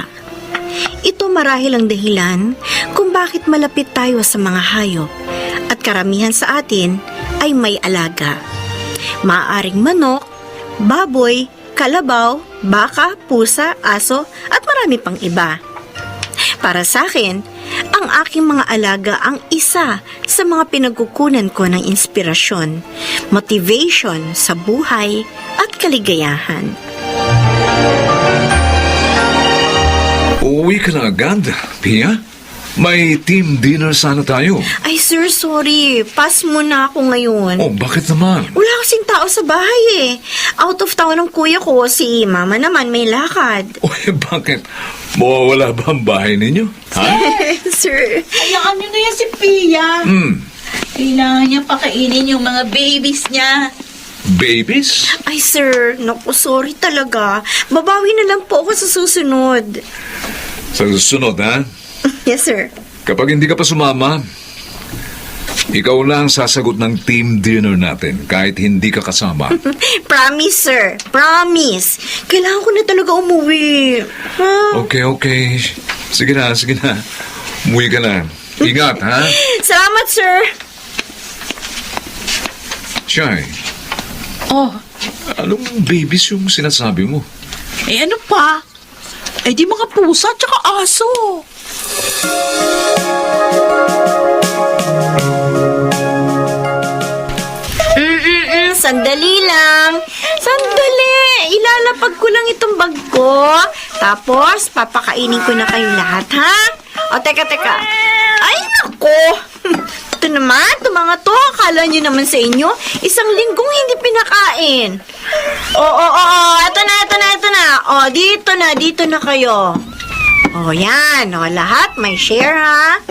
Speaker 7: Ito marahil ang dahilan kung bakit malapit tayo sa mga hayop at karamihan sa atin ay may alaga. Maaaring manok, baboy, kalabaw, baka, pusa, aso at marami pang iba. Para sa akin, ang aking mga alaga ang isa sa mga pinagkukunan ko ng inspirasyon, motivation sa buhay at kaligayahan.
Speaker 8: Uuwi ka na agad, Pia? May team dinner sana tayo.
Speaker 7: Ay sir, sorry. Pass muna ako ngayon.
Speaker 8: Oh, bakit naman?
Speaker 7: Wala kasing tao sa bahay eh. Out of town ang kuya ko. Si mama naman may lakad.
Speaker 8: Uy, bakit? Mawawala ba ang bahay ninyo? Ha?
Speaker 7: Sir.
Speaker 2: Hayaan niyo na yan si Pia. Kailangan niya pakainin yung mga babies niya.
Speaker 8: Babies?
Speaker 7: Ay sir, naku, sorry talaga. Babawi na lang po ako sa susunod.
Speaker 8: Sa susunod, ha?
Speaker 7: Yes sir.
Speaker 8: Kapag hindi ka pa sumama, ikaw lang sasagot ng team dinner natin kahit hindi ka kasama.
Speaker 7: Promise sir, promise. Kailangan ko na talaga umuwi. Ha?
Speaker 8: Okay. Sige na. Umuwi ka na. Ingat, ha?
Speaker 7: Salamat sir.
Speaker 8: Shy,
Speaker 2: Oh,
Speaker 8: anong babies yung sinasabi mo?
Speaker 2: ano pa? Di mga pusa at saka aso.
Speaker 7: Sandali lang. Sandali. Ilalapag ko lang itong bag ko. Tapos, papakainin ko na kayo lahat, ha? O, teka. Ay, nako. Ito naman, ito mga to. Akala nyo naman sa inyo, isang linggong hindi pinakain. Oo. Ito na. O, dito na kayo. O, yan. O, lahat may share, ha?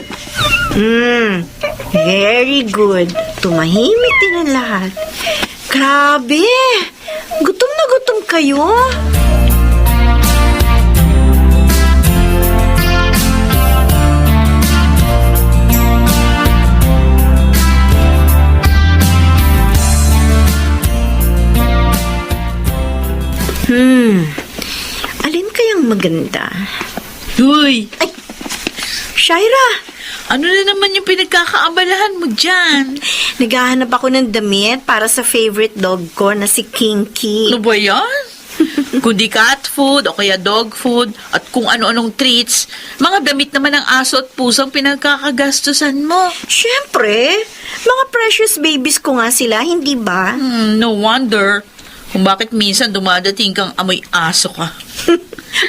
Speaker 7: Very good. Tumahimik din ang lahat. Grabe! Gutom na gutom kayo. Alin kayang maganda?
Speaker 2: Uy,
Speaker 7: Ay! Shaira!
Speaker 2: ano na naman yung pinagkakaabalahan mo dyan?
Speaker 7: Naghahanap ako ng damit para sa favorite dog ko na si Kinky.
Speaker 2: Ano ba yan? Kundi cat food o kaya dog food at kung ano-anong treats, mga damit naman ng aso at pusang pinagkakagastusan mo.
Speaker 7: Siyempre, mga precious babies ko nga sila, hindi ba?
Speaker 2: No wonder kung bakit minsan dumadating kang amoy aso ka.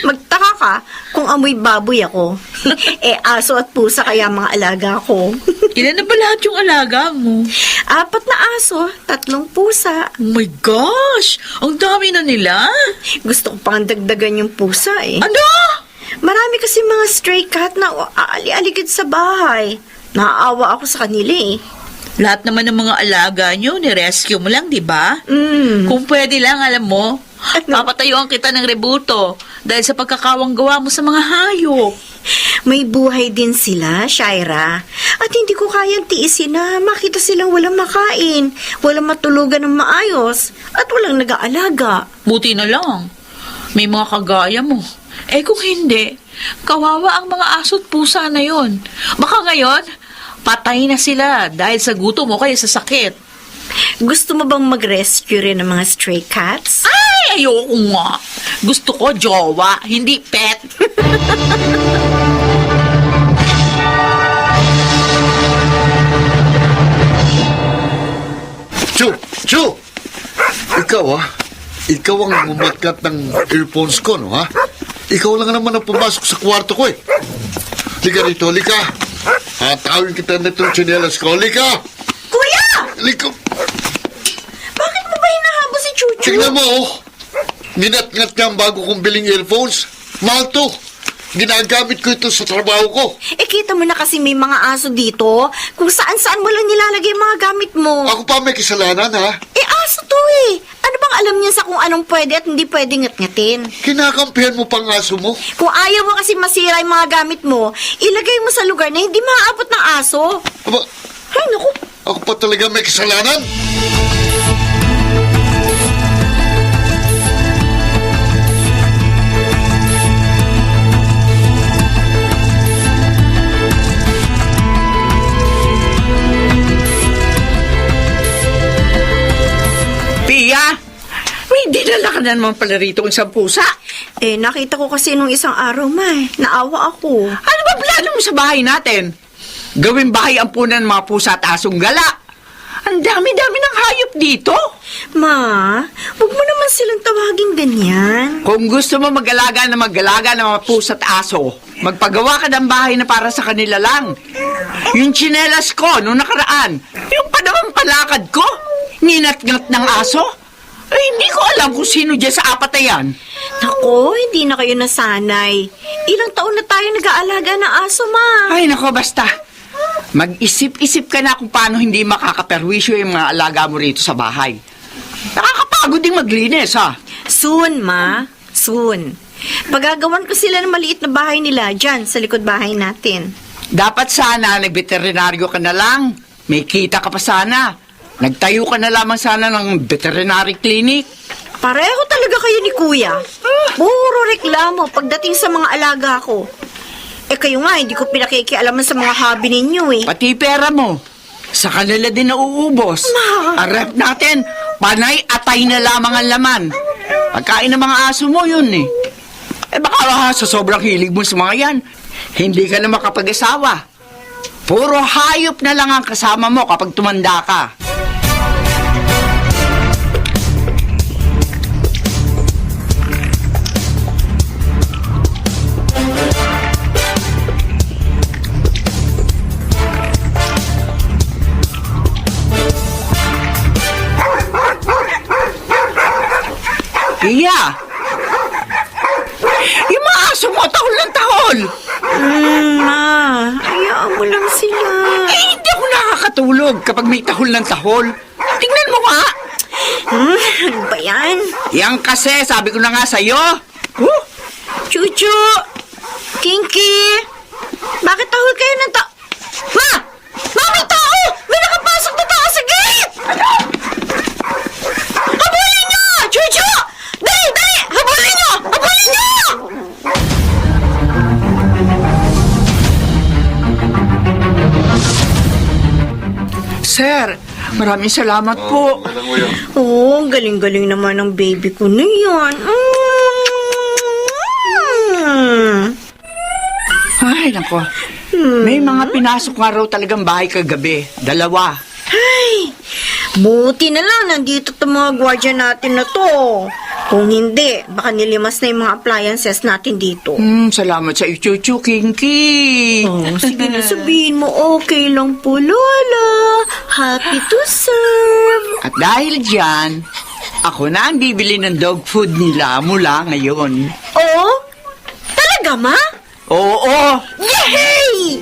Speaker 7: Magtaka ka kung amoy baboy ako. Aso at pusa kaya mga alaga ko.
Speaker 2: Ilan na ba lahat yung alaga mo?
Speaker 7: 4 na aso, 3 pusa.
Speaker 2: Oh my gosh! Ang dami na nila!
Speaker 7: Gusto ko pang dagdagan yung pusa eh.
Speaker 2: Ano?
Speaker 7: Marami kasi mga stray cat na aali-aligid sa bahay. Naaawa ako sa kanila eh.
Speaker 2: Lahat naman ng mga alaga nyo, ni-rescue mo lang, di ba? Kung pwede lang, alam mo, papatayuan kita ng rebuto dahil sa pagkakawang gawa mo sa mga hayop.
Speaker 7: May buhay din sila, Shaira. At hindi ko kayang tiisin na makita silang walang makain, walang matulugan ng maayos, at walang nag-aalaga.
Speaker 2: Buti na lang. May mga kagaya mo. Eh kung hindi, kawawa ang mga aso't pusa na yon. Baka ngayon, patay na sila dahil sa gutom o kaya sa sakit.
Speaker 7: Gusto mo bang mag-rescue rin ng mga stray cats?
Speaker 2: Ay, ayoko nga. Gusto ko jowa, hindi pet.
Speaker 3: Chu! Ikaw Ikaw ang mumatkat ng earphones ko, no ha? Ikaw lang naman ang pumasok sa kwarto ko eh. Lika rito, lika. Hatawin kita na itong tsinelas ko. Lika!
Speaker 7: Kuya!
Speaker 3: Lika!
Speaker 7: Bakit mo ba hinahabol si Chuchu?
Speaker 3: Tingnan mo, oh. Ninat-ngat niya ang bago kong biling earphones. Mahal to. Ginagamit ko ito sa trabaho ko.
Speaker 7: Eh, kita mo na kasi may mga aso dito. Kung saan-saan mo lang nilalagay yung mga gamit mo.
Speaker 3: Ako pa may kasalanan, ha?
Speaker 7: Eh, aso to eh. Ano bang alam niya sa kung anong pwede at hindi pwede ngat-ngatin?
Speaker 3: Kinakampihan mo pang aso mo.
Speaker 7: Kung ayaw mo kasi masira yung mga gamit mo, ilagay mo sa lugar na hindi maaabot ng aso.
Speaker 3: Aba,
Speaker 7: Ay, naku.
Speaker 3: ako pa talaga may kasalanan.
Speaker 5: Pia, may dinala ka na naman pala rito isang pusa.
Speaker 7: Eh, nakita ko kasi nung isang araw, naawa ako.
Speaker 5: Ano ba plano mo sa bahay natin? Gawin bahay ampunan ng mga pusa at asong gala. Ang dami-dami ng hayop dito.
Speaker 7: Ma, huwag mo naman silang tawaging ganyan.
Speaker 5: Kung gusto mo mag-alaga ng mga pusa at aso, magpagawa ka ng bahay na para sa kanila lang. Yung tsinelas ko noong nakaraan, yung panamang palakad ko, ninat-ngat ng aso. Ay, hindi ko alam kung sino dyan sa apat na yan.
Speaker 7: Nako, hindi na kayo nasanay. Ilang taon na tayo nag-aalaga ng aso, Ma.
Speaker 5: Ay, nako, basta. Mag-isip-isip ka na kung paano hindi makakaperwisyo yung mga alaga mo rito sa bahay. Nakakapagod ding maglinis, ha?
Speaker 7: Soon, Ma. Soon. Pagagawan ko sila ng maliit na bahay nila dyan sa likod bahay natin.
Speaker 5: Dapat sana nag-veterinaryo ka na lang. May kita ka pa sana. Nagtayo ka na lamang sana ng veterinary clinic.
Speaker 7: Pareho talaga kayo ni Kuya. Puro reklamo pagdating sa mga alaga ko. Eh kayo nga, hindi ko pinakikialaman sa mga hobby ninyo eh.
Speaker 5: Pati pera mo. Sa kanila din nauubos. Ang rep natin, panay atay na lamang ang laman. Pagkain ng mga aso mo yun eh. Eh baka sa sobrang hilig mo sa mga yan, hindi ka na makapag-asawa. Puro hayop na lang ang kasama mo kapag tumanda ka. Iya! Yung mga aso mo, tahol ng tahol!
Speaker 7: Ma, hayaan mo lang sila.
Speaker 5: Eh, hindi ako nakakatulog kapag may tahol ng tahol. Tingnan mo nga!
Speaker 7: Ano ba yan?
Speaker 5: Yan kasi, sabi ko na nga sa'yo.
Speaker 7: Chuchu! Kinky! Bakit tahol kayo ng Ma! Ma, may tao! May nakapasok na tao sa gate! Habulin niyo! Chuchu! Dali! Dali! Habulin niyo! Habulin niyo!
Speaker 5: Sir, maraming salamat po.
Speaker 7: Oh, galing-galing naman ng baby ko na yan.
Speaker 5: Ay, nako. May mga pinasok nga raw talagang bahay kagabi. 2.
Speaker 7: Ay, buti na lang nandito itong mga gwardiya natin na to. Kung hindi, baka nilimas na yung mga appliances natin dito.
Speaker 5: Salamat sa Chuchu, Kinky.
Speaker 7: Oh, sige na sabihin mo, okay lang po, Lola. Happy to serve.
Speaker 5: At dahil dyan, ako na ang bibili ng dog food nila mula ngayon.
Speaker 7: Oh, talaga, Ma?
Speaker 5: Oo!
Speaker 7: Yay!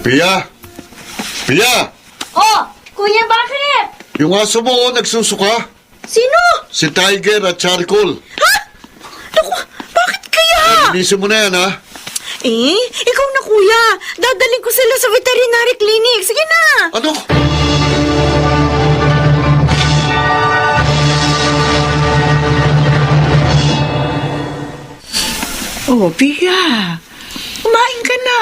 Speaker 3: Pia! Pia!
Speaker 7: Oh, kuya, bakit?
Speaker 3: Yung aso mo, nagsusuka.
Speaker 7: Sino?
Speaker 3: Si Tiger at Charcoal.
Speaker 7: Ha? Naku, bakit kaya?
Speaker 3: Linisin mo na yan, ha?
Speaker 7: Eh, ikaw na kuya. Dadaling ko sila sa veterinary clinic. Sige na.
Speaker 3: Ano?
Speaker 5: Oh, Pia. Kumain ka na.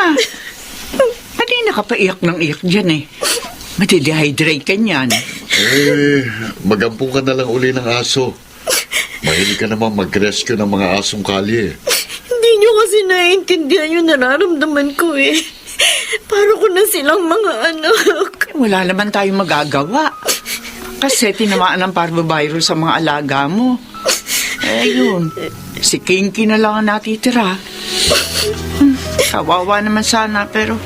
Speaker 5: Kanina ka pa iyak ng iyak dyan eh. Madidehydrate ka niyan.
Speaker 3: Magampong ka na lang uli ng aso. Mahilig ka naman mag-rescue ng mga asong kalye.
Speaker 7: Hindi nyo kasi naiintindihan yung nararamdaman ko eh. Para ko na silang mga anak.
Speaker 5: Wala naman tayong magagawa. Kasi tinamaan ng parvovirus sa mga alaga mo. Yun. Si Kinky na lang ang natitira. Kawawa naman sana, pero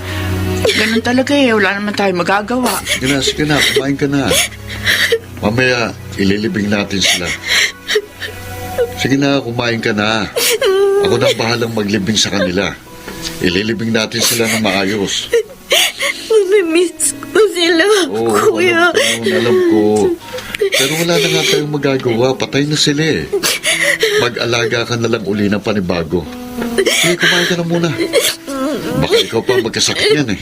Speaker 5: ganun talaga eh. Wala naman tayong magagawa.
Speaker 3: Sige na, kumain ka na. Mamaya, ililibing natin sila. Sige na, kumain ka na. Ako na bahalang maglibing sa kanila. Ililibing natin sila na maayos.
Speaker 7: Namimiss ko sila,
Speaker 3: Oo,
Speaker 7: kuya.
Speaker 3: alam ko. Pero wala na nga tayong magagawa. Patay na sila eh. Mag-alaga ka na lang uli ng panibago. Sige, kumain ka na muna. Baka ikaw pa magkasakit yan eh.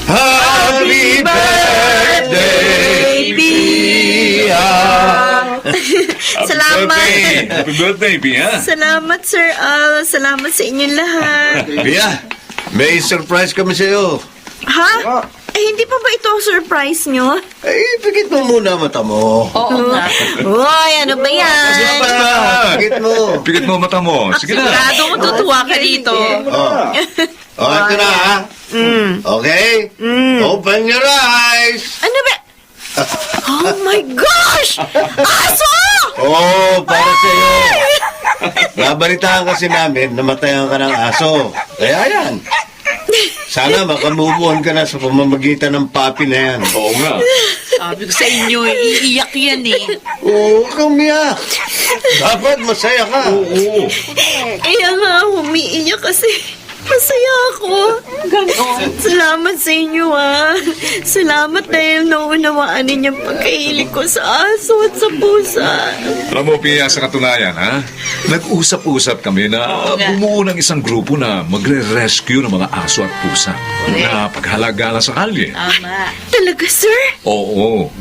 Speaker 4: Happy birthday, Pia!
Speaker 7: Salamat.
Speaker 8: Happy birthday, Pia.
Speaker 7: Salamat, Sir Al. Salamat sa inyong lahat.
Speaker 4: Pia, may surprise kami sa'yo.
Speaker 7: Ha? Eh, hindi pa ba ito ang surprise nyo?
Speaker 4: Eh, pikit mo muna mata mo.
Speaker 2: Oo nga.
Speaker 7: Uy, ano ba yan?
Speaker 4: Pikit mo.
Speaker 8: Pikit mo mata mo. Sige na.
Speaker 2: Sigurado ko tutuwa ka dito.
Speaker 4: Oh, ito na ha. Okay? Open your eyes.
Speaker 7: Ano ba? Oh my gosh! Aso!
Speaker 4: Oh, para sa'yo. Nabalitaan kasi namin, namatayan ka ng aso. Kaya yan. Sana makamove on ka na sa pamamagitan ng papi na yan.
Speaker 8: Oo nga.
Speaker 2: Sabi ko sa inyo, iiyak yan eh.
Speaker 4: Oo, kamiyak. Dapat masaya ka.
Speaker 8: Oo.
Speaker 7: Kaya nga, umiiyak kasi masaya ako. Salamat sa inyo, ah. Salamat dahil naunawaan ninyong pagkahilig ko sa aso at sa pusa.
Speaker 8: Alam mo, Pia, sa katunayan, ha? Nag-usap-usap kami na bumuo ng isang grupo na magre-rescue ng mga aso at pusa na paghalaga na sa kalye.
Speaker 2: Tama.
Speaker 7: Talaga, sir?
Speaker 8: Oo.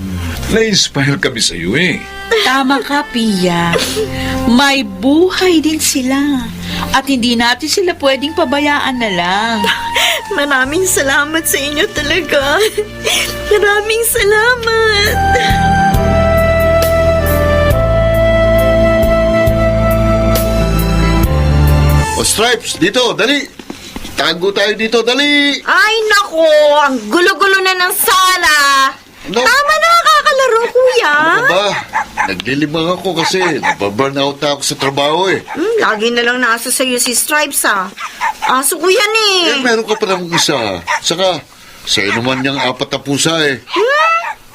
Speaker 8: Na-inspire kami sa iyo eh.
Speaker 2: Tama ka, Pia. May buhay din sila. At hindi natin sila pwedeng pabayaan na lang.
Speaker 7: Maraming salamat sa inyo talaga. Maraming salamat.
Speaker 3: O Stripes, dito, dali. Tago tayo dito, dali.
Speaker 7: Ay, nako. Ang gulo-gulo na ng sala.
Speaker 3: No.
Speaker 7: Tama na, kakalaro, kuya.
Speaker 3: Ano ba? Naglilimang ako kasi nababurn out na ako sa trabaho eh.
Speaker 7: Lagi na lang nasa sa'yo si Stripes, ah. Aso ko yan
Speaker 3: Eh, meron ka pa lang isa. Saka, sa'yo naman niyang 4 na pusa eh.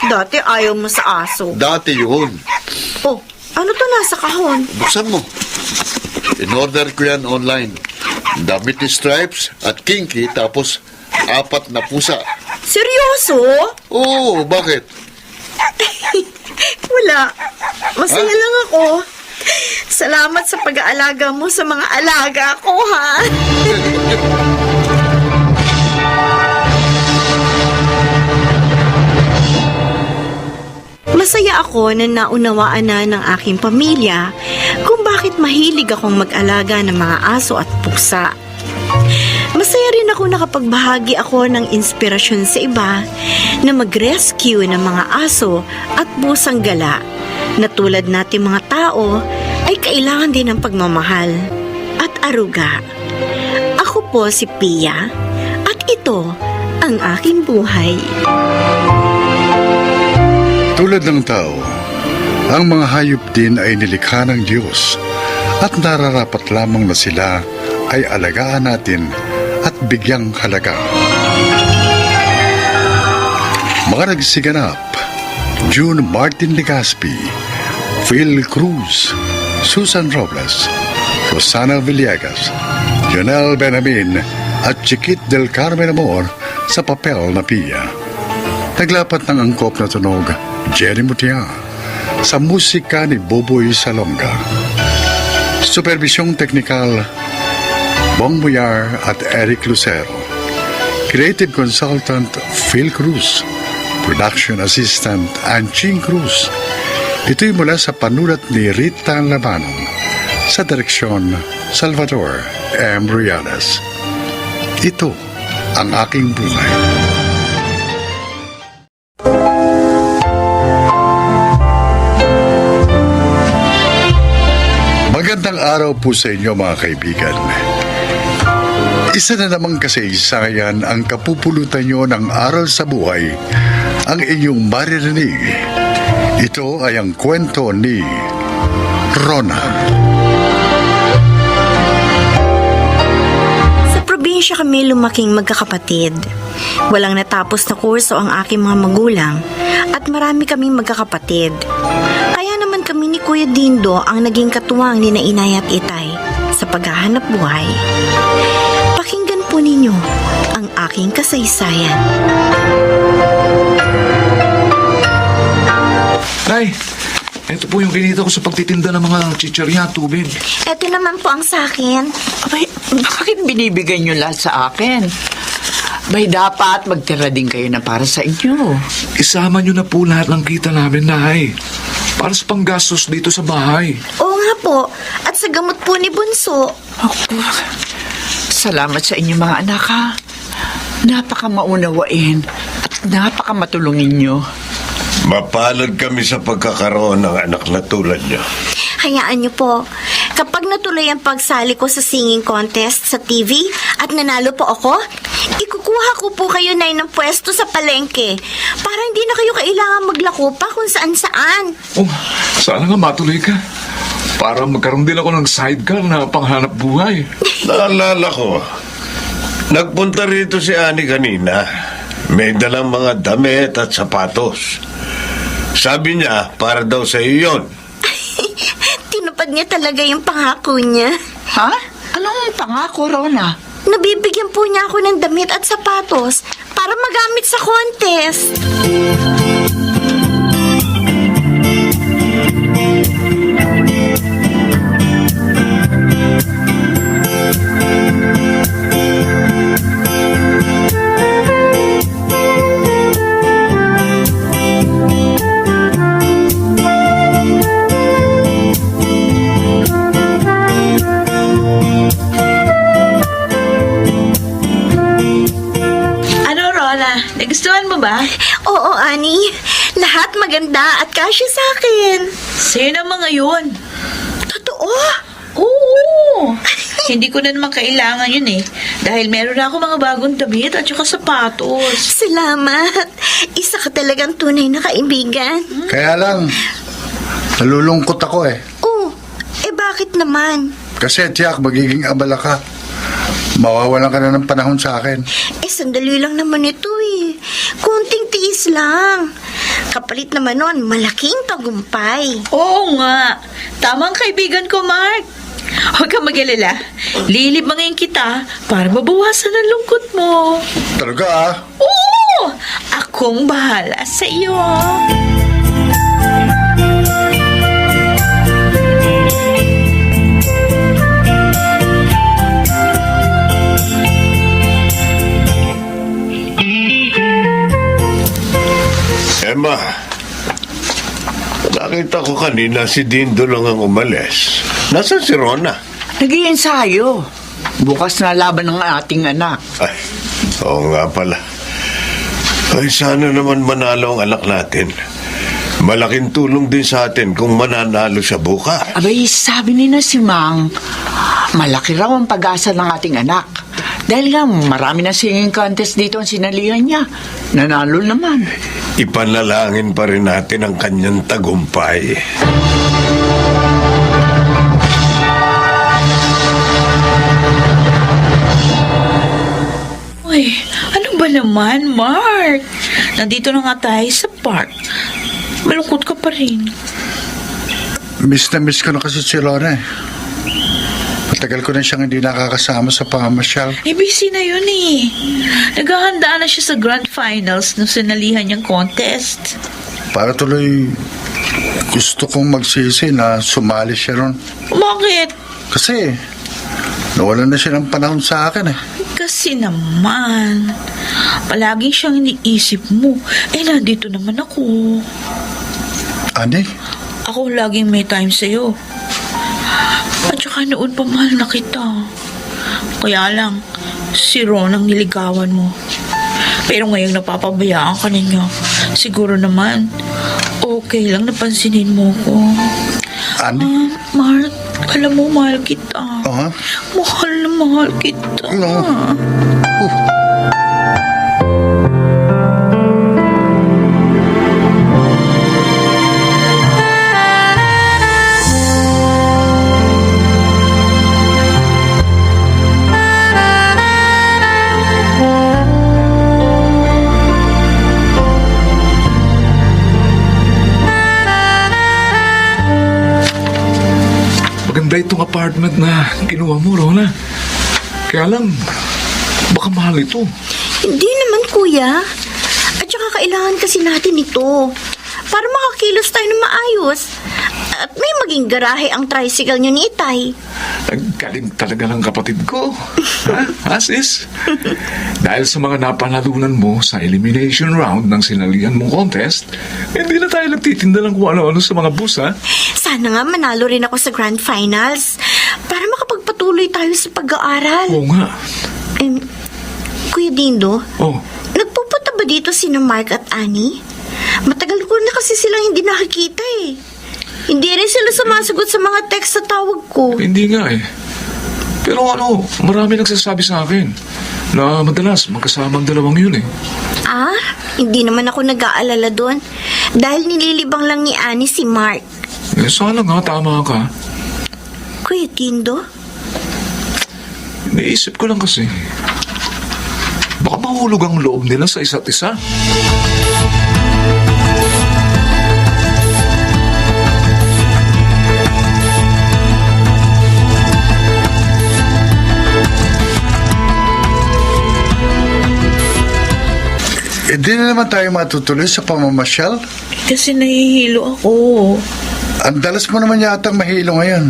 Speaker 7: Dati ayaw mo sa aso.
Speaker 3: Dati yun.
Speaker 7: Oh, ano to nasa kahon?
Speaker 3: Buksan mo. In-order ko yan online. Damit ni Stripes at Kinky, tapos 4 na pusa.
Speaker 7: Seryoso?
Speaker 3: Oo, bakit?
Speaker 7: Wala. Masaya lang ako. Salamat sa pag-aalaga mo sa mga alaga ko, ha? Masaya ako na naunawaan na ng aking pamilya kung bakit mahilig akong mag-alaga ng mga aso at pusa. Masaya rin ako nakapagbahagi ako ng inspirasyon sa iba na mag-rescue ng mga aso at pusang gala na tulad nating mga tao ay kailangan din ng pagmamahal. at aruga. Ako po si Pia at ito ang aking buhay.
Speaker 1: Tulad ng tao, ang mga hayop din ay nilikha ng Diyos at nararapat lamang na sila ay alagaan natin at bigyang halaga. Mga nagsiganap: June Martin Legaspi, Phil Cruz, Susan Robles, Rosana Villegas, Jonel Benamin at Chiquit del Carmen Amor sa papel na Pia. Naglapat ng angkop na tunog Jerry Mutia sa musika ni Boboy Salonga. Supervisyong teknikal Bong Buyar at Eric Lucero. Creative Consultant Phil Cruz. Production Assistant Anching Cruz. Ito'y mula sa panulat ni Rita Labanon sa direksyon Salvador M. Rianas. Ito ang aking buhay. Magandang araw po sa inyo mga kaibigan. Isa na namang kasaysayan ang kapupulutan nyo ng aral sa buhay ang inyong maririnig. Ito ay ang kwento ni Rona.
Speaker 7: Sa probinsya kami lumaking magkakapatid. Walang natapos na kurso ang aking mga magulang at marami kaming magkakapatid. Kaya naman kami ni Kuya Dindo ang naging katuwang ni na Inay at Itay sa paghahanap buhay. Pakinggan po ninyo ang aking kasaysayan.
Speaker 8: Nay, ito po yung kinita ko sa pagtitinda ng mga chichirya at tubig.
Speaker 7: Ito naman po ang sa akin.
Speaker 5: Abay, bakit binibigay niyo lahat sa akin? Bay, dapat magtira din kayo na para sa inyo.
Speaker 8: Isama niyo na po lahat ng kita namin, Nay. Para sa panggastos dito sa bahay.
Speaker 7: Oo nga po. At sa gamot po ni Bunso.
Speaker 5: Ako, salamat sa inyo mga anak ha. Napakamaunawain at napakamatulungin niyo.
Speaker 4: Mapalad kami sa pagkakaroon ng anak na tulad niyo.
Speaker 7: Hayaan niyo po. Kapag natuloy ang pagsali ko sa singing contest sa TV at nanalo po ako, ikukuha ko po kayo na ng pwesto sa palengke para hindi na kayo kailangan maglako pa kung saan-saan.
Speaker 8: Oh, sana nga matuloy ka. Para magkaroon din ako ng sidecar na panghanap buhay.
Speaker 4: Naalala ko, nagpunta rito si Ani kanina. May dalang mga damit at sapatos. Sabi niya, para daw sa iyo yun.
Speaker 7: Tinupad niya talaga yung pangako niya.
Speaker 5: Ha? Anong pangako, Rona?
Speaker 7: Nabibigyan po niya ako ng damit at sapatos para magamit sa contest.
Speaker 2: Ano, Rola? Nagustuhan mo ba?
Speaker 7: Oo, Ani. Lahat maganda at kasya sa akin.
Speaker 2: Sa'yo naman ngayon.
Speaker 7: Totoo?
Speaker 2: Oo! Hindi ko na naman kailangan yun eh. Dahil meron na ako mga bagong damit at saka sapatos.
Speaker 7: Salamat. Isa ka talagang tunay na kaibigan.
Speaker 1: Kaya lang, nalulungkot ako eh.
Speaker 7: Oh, bakit naman?
Speaker 1: Kasi tiyak, magiging abala ka. Mawawalan ka na ng panahon sa akin.
Speaker 7: Sandali lang naman ito eh. Kunting tiis lang. Kapalit naman nun, malaking tagumpay.
Speaker 2: Oo nga. Tamang kaibigan ko, Mark. Huwag kang mag-alala. Lilibangin kita para mabawasan ang lungkot mo.
Speaker 1: Talaga ah.
Speaker 2: Oo! Akong bahala sa iyo.
Speaker 4: Emma, nakita ko kanina si Dindo lang ang umalis. Nasaan si Rona?
Speaker 5: Nag-iensayo. Bukas na laban ng ating anak.
Speaker 4: Ay, oo nga pala. Ay, sana naman manalo ang anak natin. Malaking tulong din sa atin kung mananalo siya bukas.
Speaker 5: Abay, sabi ni na si Mang, malaki raw ang pag-asa ng ating anak. Dahil nga, marami na singing contest dito ang sinalihan niya. Nanalo naman.
Speaker 4: Ipanalangin pa rin natin ang kanyang tagumpay.
Speaker 2: Uy, ano ba naman, Mark? Nandito na nga tayo sa park. Malungkot ka pa rin.
Speaker 1: Miss na miss ko na kasi si Rona eh. Matagal ko na siyang hindi nakakasama sa pamamasyal.
Speaker 2: Eh, busy na yun eh. Naghahanda na siya sa grand finals ng sinalihan niyang contest.
Speaker 1: Para tuloy gusto kong magsisi na sumali siya ron.
Speaker 2: Bakit?
Speaker 1: Kasi nawalan na siya ng panahon sa akin eh.
Speaker 2: Kasi naman, palaging siyang iniisip mo. Eh, nandito naman ako.
Speaker 1: Ani?
Speaker 2: Ako laging may time sa'yo. At saka noon pa mahal na kita. Kaya lang, si Ron ang niligawan mo. Pero ngayong napapabayaan ka ninyo, siguro naman, okay lang napansinin mo ko.
Speaker 1: Ani?
Speaker 2: Mark, alam mo, mahal kita.
Speaker 1: Oo.
Speaker 2: Mahal na mahal kita.
Speaker 1: No.
Speaker 8: Maganda itong apartment na kinuha mo, Rona. Kaya lang, baka mahal ito.
Speaker 7: Hindi naman, kuya. At saka kailangan kasi natin ito para makakilos tayo ng maayos. At may maging garahe ang tricycle niyo ni Itay.
Speaker 8: Galing talaga ng kapatid ko. Ha? As is. Dahil sa mga napanalunan mo sa elimination round ng sinalihan mong contest, hindi na tayo nagtitinda lang kung ano-ano sa mga bus, ha?
Speaker 7: Sana nga manalo rin ako sa grand finals para makapagpatuloy tayo sa pag-aaral.
Speaker 8: Oo nga.
Speaker 7: Kuya Dindo,
Speaker 8: Oh,
Speaker 7: nagpupunta ba dito sina Mark at Annie? Matagal ko na kasi silang hindi nakikita eh. Hindi rin sila sumasagot sa mga text sa tawag ko.
Speaker 8: hindi nga eh. Pero ano, marami nagsasabi sa akin na madalas magkasama ang dalawang yun eh.
Speaker 7: Ah, hindi naman ako nag-aalala doon. Dahil nililibang lang ni Annie si Mark.
Speaker 8: Eh, sana nga tama ka.
Speaker 7: Kuya Dindo?
Speaker 8: Naisip ko lang kasi, baka mahulog ang loob nila sa isa't isa.
Speaker 1: Hindi na naman tayo matutuloy sa pamamasyal.
Speaker 2: Kasi nahihilo ako.
Speaker 1: Ang dalas mo naman yatang mahilo ngayon.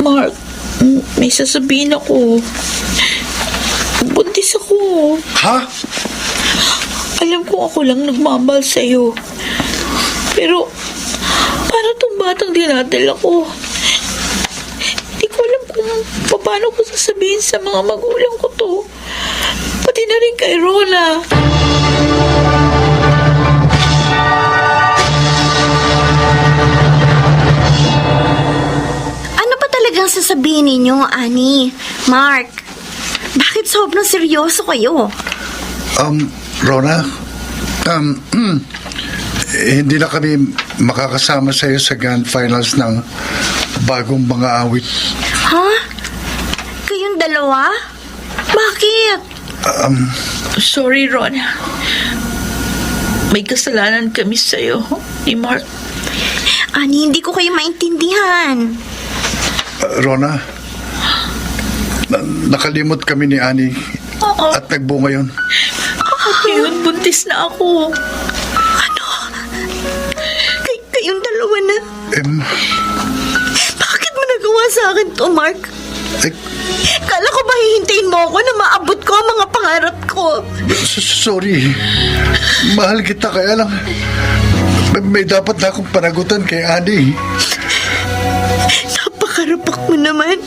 Speaker 2: Mark, may sasabihin ako. Buntis ako.
Speaker 1: Ha?
Speaker 2: Alam ko ako lang nagmamahal sa'yo. Pero, paano itong batang dinadal ako? Hindi ko alam kung paano ko sasabihin sa mga magulang ko to. Pati na rin kay Rona.
Speaker 7: Ano ba talagang sasabihin ninyo, Annie? Mark, bakit sobrang seryoso kayo?
Speaker 1: Rona, hindi na kami makakasama sa iyo sa grand finals ng bagong mga awit.
Speaker 7: Ha? Kayong dalawa? Bakit?
Speaker 2: Sorry, Rona. May kasalanan kami sa'yo ni Mark.
Speaker 7: Annie, hindi ko kayo maintindihan.
Speaker 1: Rona, nakalimot kami ni Annie at nagbunga yun.
Speaker 2: Ngayon, buntis na ako.
Speaker 7: Kayong dalawa na. Bakit mo nagawa sa akin to, Mark?
Speaker 1: Eh,
Speaker 7: Kala ko ba hihintayin mo ako na maabot ko ang mga pangarap ko?
Speaker 1: sorry. Mahal kita kaya lang. May dapat na akong panagutan kay Annie.
Speaker 7: Napakarapak mo naman.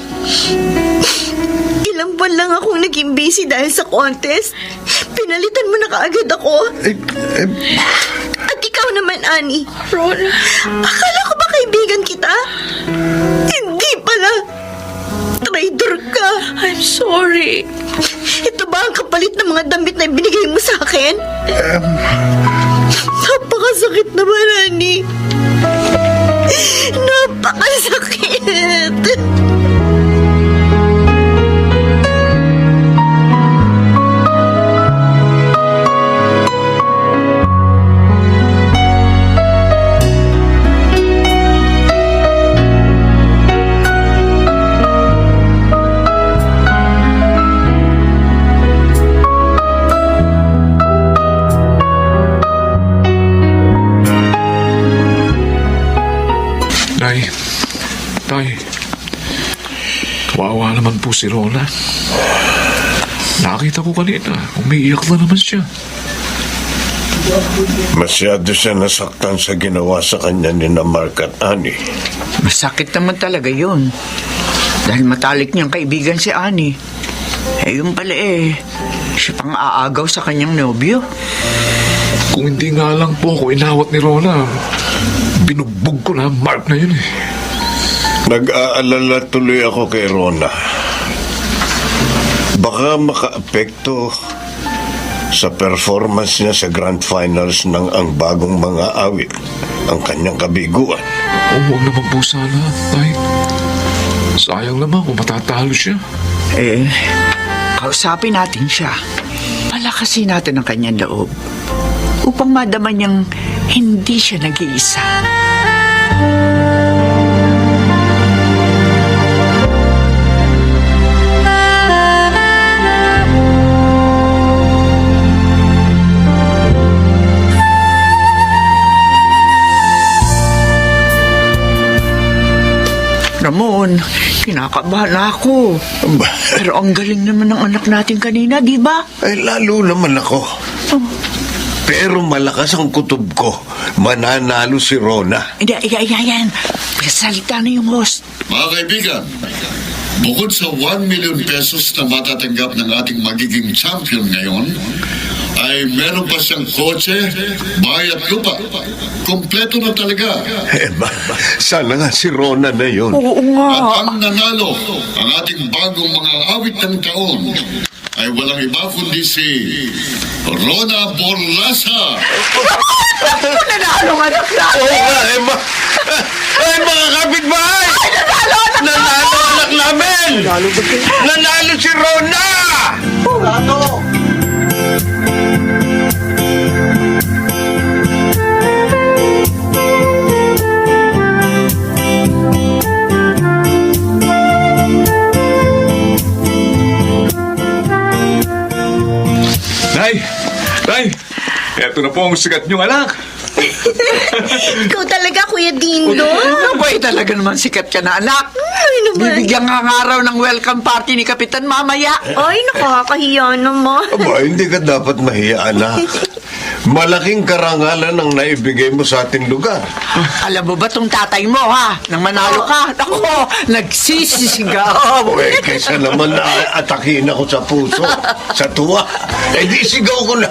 Speaker 7: Ilang buwan lang akong naging busy dahil sa contest. Pinalitan mo na kaagad ako. At ikaw naman, Annie.
Speaker 2: Rona.
Speaker 7: Akala ko ba kaibigan kita? Hindi pala.
Speaker 2: I'm sorry.
Speaker 7: Ito ba ang kapalit ng mga damit na ibinigay mo sa akin? Napakasakit naman, Ani. Napakasakit.
Speaker 8: Tay, kawawa naman po si Rona. Nakita ko kanina, umiiyak na naman siya.
Speaker 4: Masyado siya nasaktan sa ginawa sa kanya ni na Mark at Annie.
Speaker 5: Masakit naman talaga yun. Dahil matalik niyang kaibigan si Annie. Yun pala siya pang aagaw sa kanyang nobyo.
Speaker 8: Kung hindi nga lang po ako inawat ni Rona, binugbog ko na ang Mark na yun.
Speaker 4: Nag-aalala tuloy ako kay Rona. Baka makaapekto sa performance niya sa Grand Finals ng ang bagong mga awit, ang kanyang kabiguan.
Speaker 8: Huwag naman po sana, Tay. Sayang naman kung matatalo siya.
Speaker 5: Kausapin natin siya. Palakasin natin ang kanyang loob upang madama niyang hindi siya nag-iisa. Ramon, kinakabahan na ako. Pero ang galing naman ng anak natin kanina, di ba?
Speaker 4: Ay, lalo naman ako. Pero malakas ang kutob ko. Mananalo si Rona.
Speaker 5: Yan. Salita na yung host.
Speaker 3: Mga kaibigan, bukod sa 1 million pesos na matatanggap ng ating magiging champion ngayon, ay meron pa siyang kotse, bahay at lupa. Kompleto na talaga.
Speaker 4: Sana nga si Rona na yun.
Speaker 5: Oo nga.
Speaker 3: At ang nanalo, ang ating bagong mga awit ng taon, ay walang iba kundi si Rona Borlasa.
Speaker 5: Nanalo nga anak natin!
Speaker 4: Oo nga, ay, mga kapitbahay! Nanalo anak namin! Nanalo si Rona!
Speaker 8: Tay, eto na po ang sikat niyong anak.
Speaker 7: Ikaw talaga, Kuya Dindo.
Speaker 5: Abay, talaga naman sikat ka na, anak.
Speaker 7: Ay, naman.
Speaker 5: Bibigyan nga ng araw ng welcome party ni Kapitan mamaya.
Speaker 7: Ay, nakakahiya naman.
Speaker 4: Aba, hindi ka dapat mahiya, anak. Malaking karangalan ang naibigay mo sa ating lugar.
Speaker 5: Alam mo ba tong tatay mo, ha? Nang manalo ka, ako, nagsisisigaw.
Speaker 4: Eh, kaysa naman na atakin ako sa puso, sa tuwa. Eh, di sigaw ko na.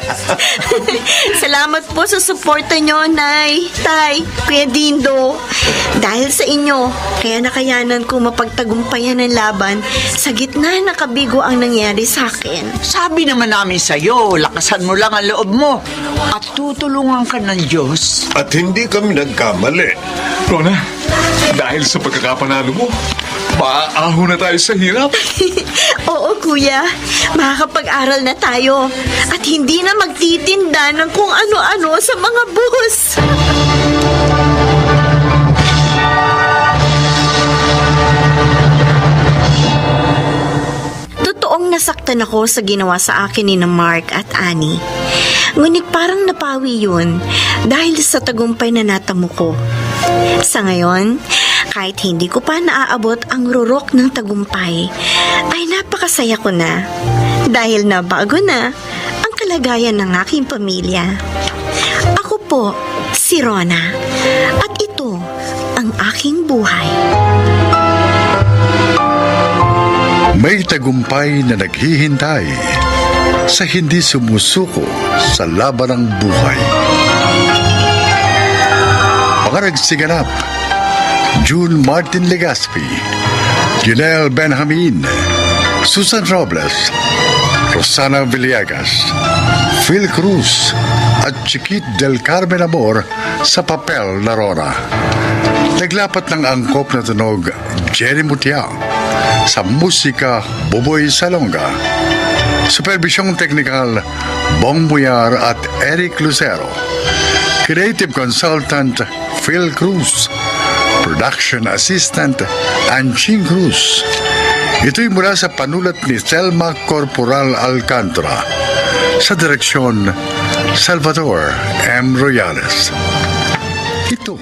Speaker 7: Salamat po sa suporta nyo, Nay, Tay, Kuya Dindo. Dahil sa inyo, kaya nakayanan ko mapagtagumpayan ng laban sa gitna ng kabigo ang nangyari sa akin.
Speaker 5: Sabi naman namin sa'yo, lakasan mo lang ang loob mo at tutulungan ka ng Diyos.
Speaker 4: At hindi kami nagkamali.
Speaker 8: Rona, dahil sa pagkakapanalo mo, maaahon na tayo sa hirap.
Speaker 7: Oo, Kuya. Makakapag-aral na tayo. At hindi na magtitinda ng kung ano-ano sa mga bus. Totoong nasaktan ako sa ginawa sa akin ni na Mark at Annie. Ngunit parang napawi yun dahil sa tagumpay na natamo ko. Sa ngayon, kahit hindi ko pa naaabot ang rurok ng tagumpay, ay napakasaya ko na dahil nabago na ang kalagayan ng aking pamilya. Ako po, si Rona, at ito ang aking buhay.
Speaker 1: May tagumpay na naghihintay sa hindi sumusuko sa laban ng buhay. Mga nagsiganap, June Martin Legaspi, Junel Benjamin, Susan Robles, Rosana Villegas, Phil Cruz at Chiquit del Carmen Amor sa papel na Rona. Naglapat ng angkop na tunog Jerry Mutia, sa musika Buboy Salonga. Supervisyong teknikal Bong Buyar at Eric Lucero. Creative Consultant Phil Cruz. Production Assistant Anching Cruz. Ito'y mula sa panulat ni Selma Corporal Alcantara. Sa direksyon Salvador M. Royales. Ito